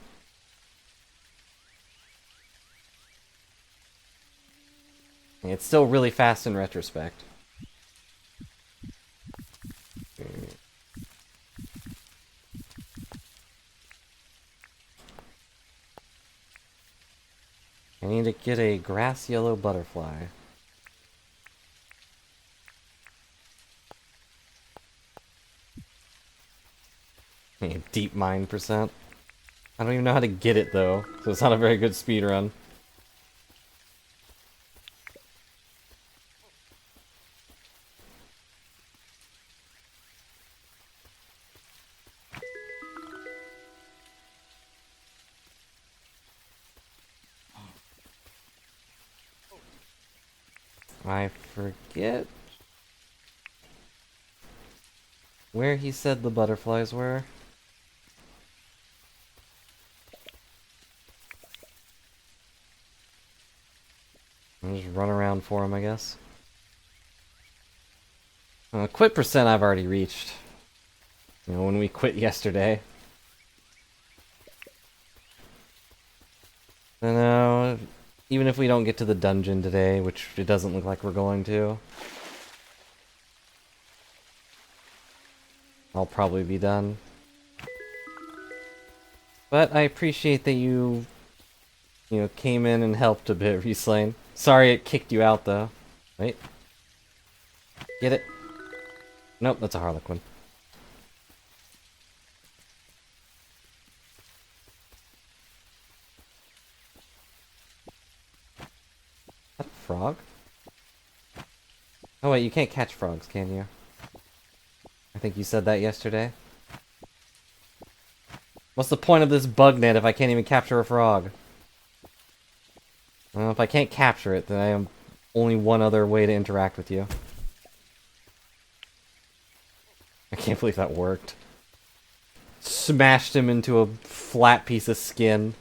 It's still really fast in retrospect. I need to get a grass yellow butterfly. Deep mine percent. I don't even know how to get it though, so it's not a very good speed run. I forget where he said the butterflies were. I'll just run around for him, I guess. Quit percent I've already reached. You know, when we quit yesterday. I know, even if we don't get to the dungeon today, which it doesn't look like we're going to, I'll probably be done. But I appreciate that you know, came in and helped a bit, Reslane. Sorry it kicked you out, though. Wait. Get it? Nope, that's a Harlequin. Is that a frog? Oh wait, you can't catch frogs, can you? I think you said that yesterday. What's the point of this bug net if I can't even capture a frog? Well, if I can't capture it, then I have only one other way to interact with you. I can't believe that worked. Smashed him into a flat piece of skin.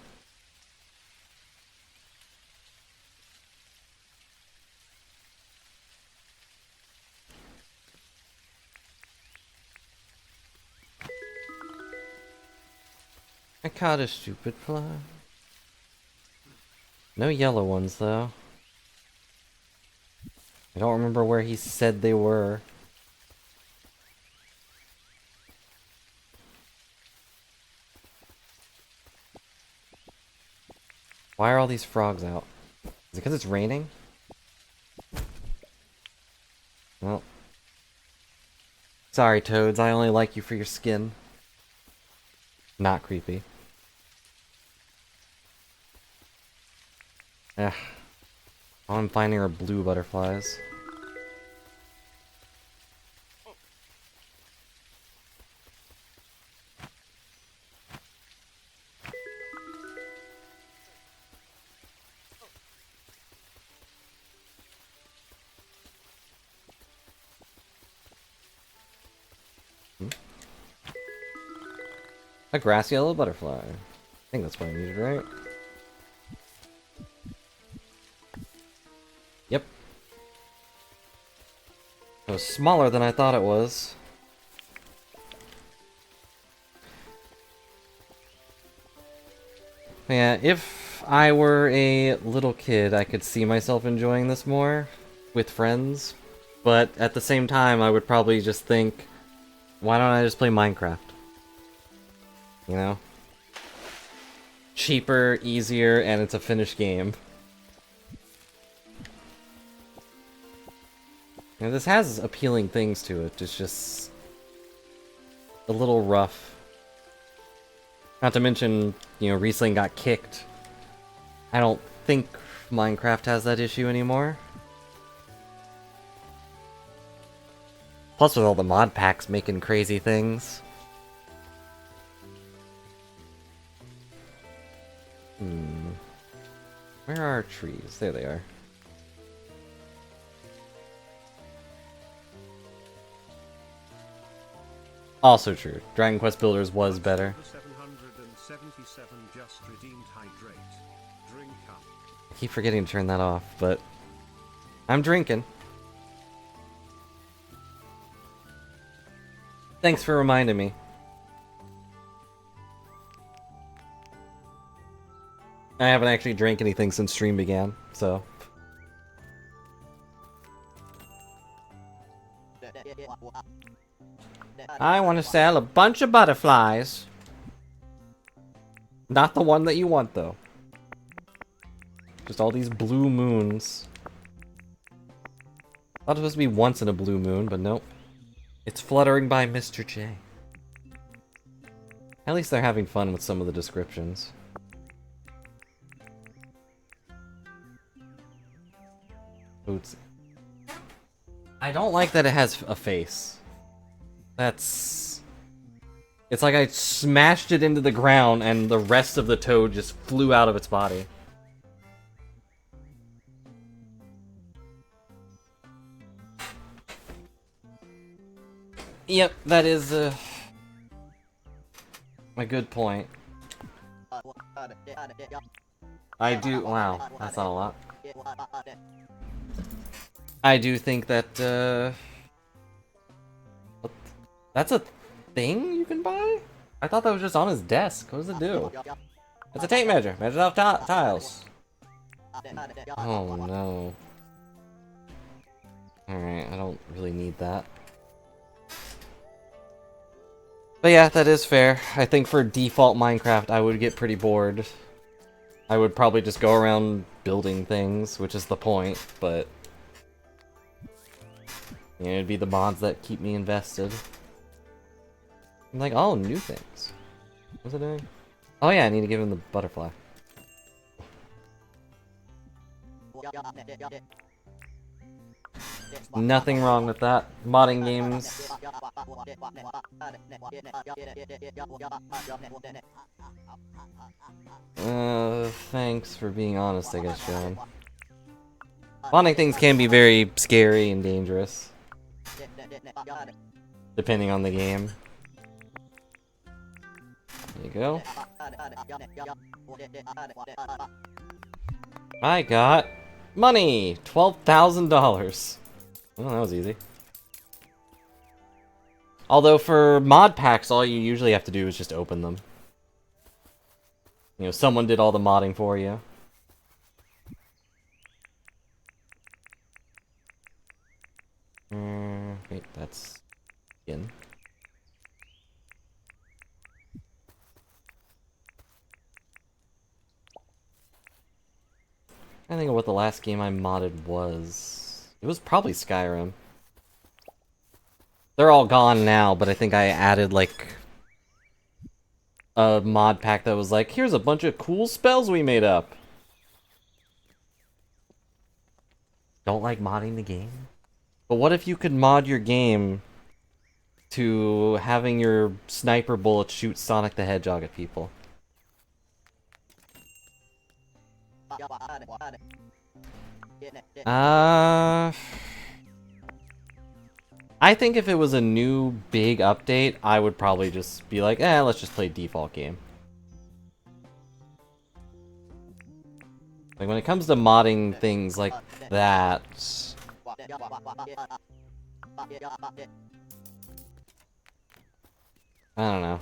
I caught a stupid fly. No yellow ones, though. I don't remember where he said they were. Why are all these frogs out? Is it because it's raining? Well. Sorry, toads. I only like you for your skin. Not creepy. Ugh. All I'm finding are blue butterflies. A grass yellow butterfly. I think that's what I needed, right? It was smaller than I thought it was. Yeah, if I were a little kid, I could see myself enjoying this more with friends. But at the same time, I would probably just think, why don't I just play Minecraft? You know? Cheaper, easier, and it's a finished game. You know, this has appealing things to it, it's just a little rough. Not to mention, you know, Riesling got kicked. I don't think Minecraft has that issue anymore. Plus with all the mod packs making crazy things. Where are our trees? There they are. Also true. Dragon Quest Builders was better. 777 just redeemed hydrate. Drink up. I keep forgetting to turn that off, but I'm drinking. Thanks for reminding me. I haven't actually drank anything since stream began, so. I want to sell a bunch of butterflies. Not the one that you want, though. Just all these blue moons. Thought it was supposed to be once in a blue moon, but nope. It's fluttering by Mr. J. At least they're having fun with some of the descriptions. Bootsy. I don't like that it has a face. That's... It's like I smashed it into the ground and the rest of the toad just flew out of its body. Yep, that is a good point. I do... Wow, that's not a lot. I do think that, that's a thing you can buy? I thought that was just on his desk. What does it do? It's a tape measure. Measures off tiles. Oh no. Alright, I don't really need that. But yeah, that is fair. I think for default Minecraft, I would get pretty bored. I would probably just go around building things, which is the point, but... You know, it'd be the mods that keep me invested. I'm like, oh, new things. What's it doing? Oh yeah, I need to give him the butterfly. Nothing wrong with that. Modding games. Thanks for being honest, I guess, John. Modding things can be very scary and dangerous. Depending on the game. There you go. I got money! $12,000. Oh, that was easy. Although for mod packs, all you usually have to do is just open them. You know, someone did all the modding for you. Wait, that's... in. I think of what the last game I modded was. It was probably Skyrim. They're all gone now, but I think I added like a mod pack that was like, here's a bunch of cool spells we made up. Don't like modding the game? But what if you could mod your game to having your sniper bullets shoot Sonic the Hedgehog at people? I think if it was a new big update, I would probably just be like, let's just play default game. Like when it comes to modding things like that, I don't know.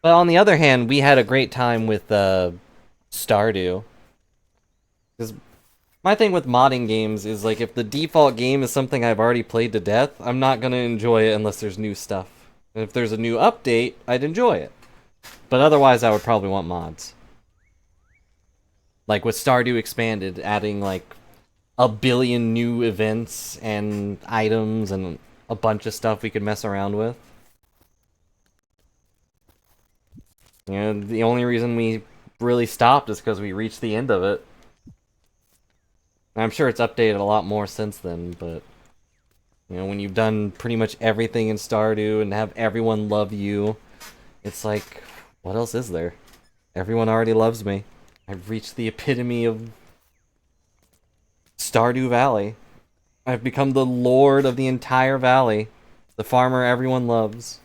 But on the other hand, we had a great time with Stardew. Because my thing with modding games is, like, if the default game is something I've already played to death, I'm not going to enjoy it unless there's new stuff. And if there's a new update, I'd enjoy it. But otherwise, I would probably want mods. Like with Stardew Expanded, adding, like, a billion new events and items and a bunch of stuff we could mess around with. You know, the only reason we really stopped is because we reached the end of it. I'm sure it's updated a lot more since then, but... You know, when you've done pretty much everything in Stardew and have everyone love you, it's like, what else is there? Everyone already loves me. I've reached the epitome of Stardew Valley. I've become the lord of the entire valley. The farmer everyone loves.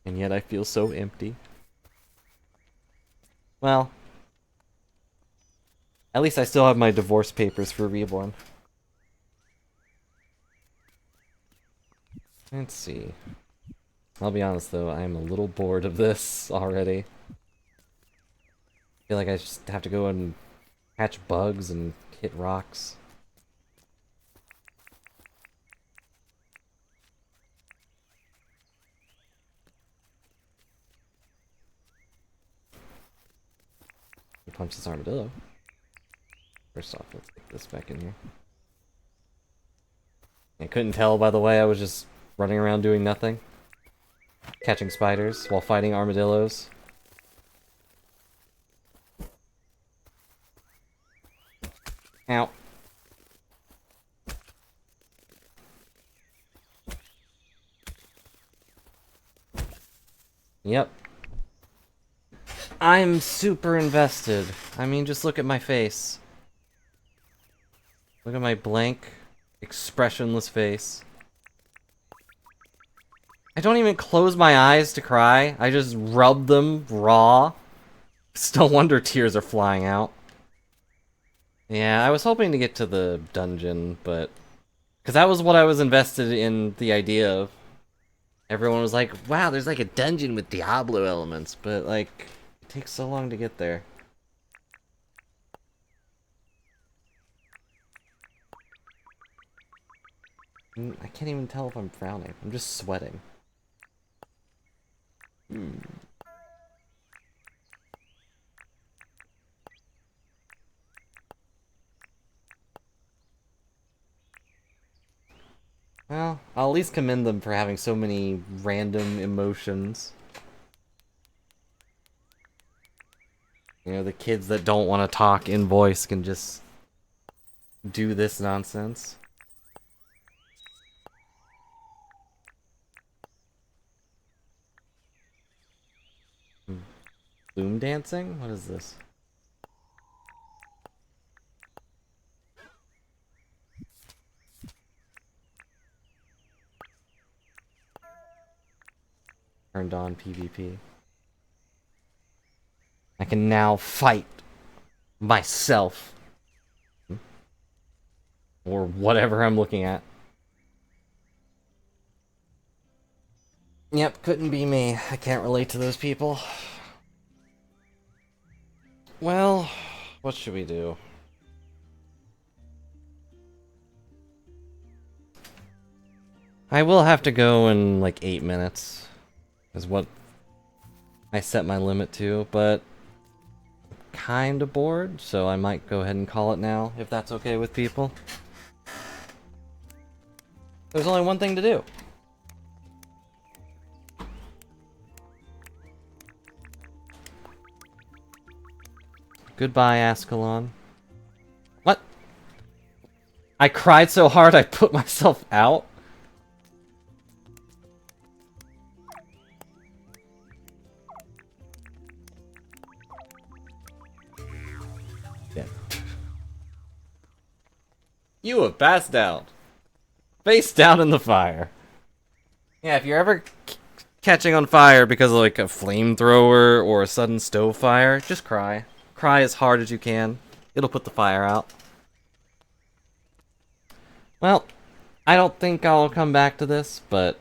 And yet I feel so empty. Well, at least I still have my divorce papers for Reborn. Let's see. I'll be honest though, I'm a little bored of this already. I feel like I just have to go and catch bugs and hit rocks. Punch this armadillo. First off, let's get this back in here. I couldn't tell by the way I was just running around doing nothing. Catching spiders while fighting armadillos. Ow. Yep. I'm super invested. I mean, just look at my face. Look at my blank, expressionless face. I don't even close my eyes to cry. I just rub them raw. It's no wonder tears are flying out. Yeah, I was hoping to get to the dungeon, but... Because that was what I was invested in the idea of. Everyone was like, wow, there's like a dungeon with Diablo elements, but like... It takes so long to get there. I can't even tell if I'm frowning. I'm just sweating. Well, I'll at least commend them for having so many random emotions. You know, the kids that don't want to talk in voice can just do this nonsense. Boom dancing? What is this? Turned on PvP. I can now fight myself. Or whatever I'm looking at. Yep, couldn't be me. I can't relate to those people. Well, what should we do? I will have to go in like 8 minutes. Is what I set my limit to, but I'm kinda bored, so I might go ahead and call it now, if that's okay with people. There's only one thing to do. Goodbye, Ascalon. What? I cried so hard I put myself out? Yeah. You have passed out. Face down in the fire. Yeah, if you're ever catching on fire because of like a flamethrower or a sudden stove fire, just cry. Cry as hard as you can. It'll put the fire out. Well, I don't think I'll come back to this, but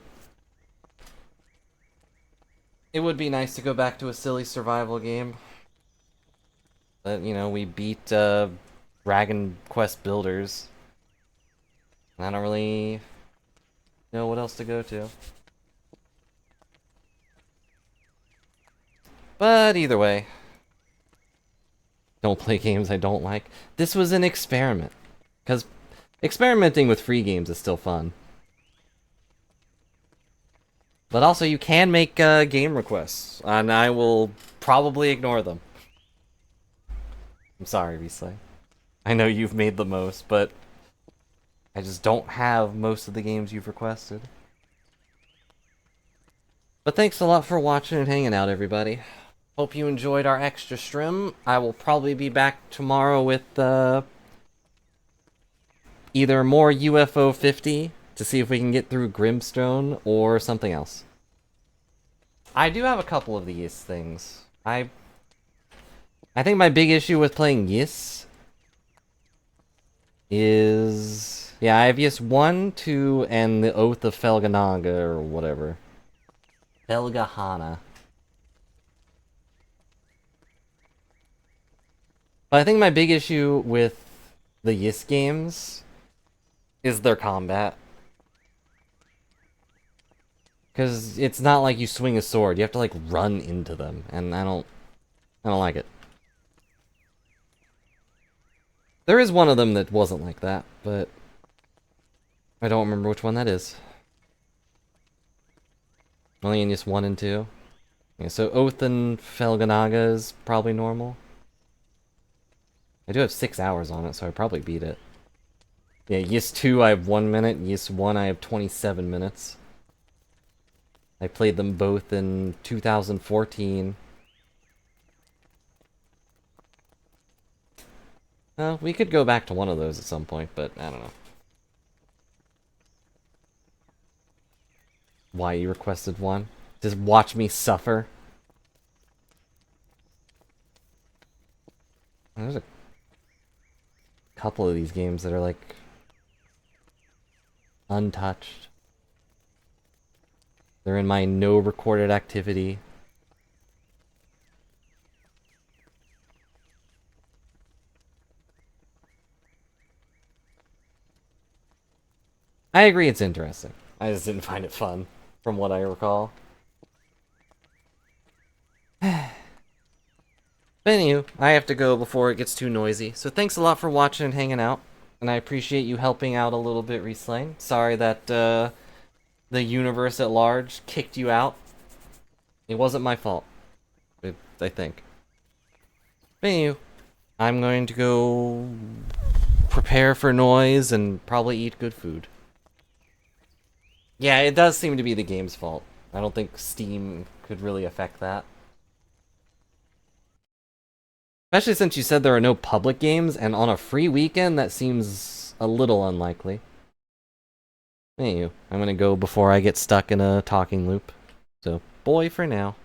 it would be nice to go back to a silly survival game. But, you know, we beat Dragon Quest Builders. And I don't really know what else to go to. But either way, don't play games I don't like. This was an experiment. Because experimenting with free games is still fun. But also, you can make game requests, and I will probably ignore them. I'm sorry, Reslay. I know you've made the most, but I just don't have most of the games you've requested. But thanks a lot for watching and hanging out, everybody. Hope you enjoyed our extra stream. I will probably be back tomorrow with either more UFO 50 to see if we can get through Grimstone or something else. I do have a couple of these things. I think my big issue with playing Ys is... yeah, I have Ys 1, 2, and the Oath of Felganaga, or whatever. Felgahana. But I think my big issue with the Ys games is their combat. Because it's not like you swing a sword, you have to like run into them, and I don't like it. There is one of them that wasn't like that, but I don't remember which one that is. Only in Ys 1 and 2. Yeah, so Oath and Felganaga is probably normal. I do have 6 hours on it, so I probably beat it. Yeah, Ys 2 I have 1 minute, Ys 1 I have 27 minutes. I played them both in 2014. Well, we could go back to one of those at some point, but I don't know. Why you requested one? Just watch me suffer? There's a couple of these games that are like untouched. They're in my no recorded activity. I agree it's interesting. I just didn't find it fun, from what I recall. But anywho, I have to go before it gets too noisy. So thanks a lot for watching and hanging out. And I appreciate you helping out a little bit, Reslane. Sorry that the universe at large kicked you out. It wasn't my fault, I think. But anywho, I'm going to go prepare for noise and probably eat good food. Yeah, it does seem to be the game's fault. I don't think Steam could really affect that. Especially since you said there are no public games, and on a free weekend, that seems a little unlikely. Anywho, I'm gonna go before I get stuck in a talking loop. So, bye for now.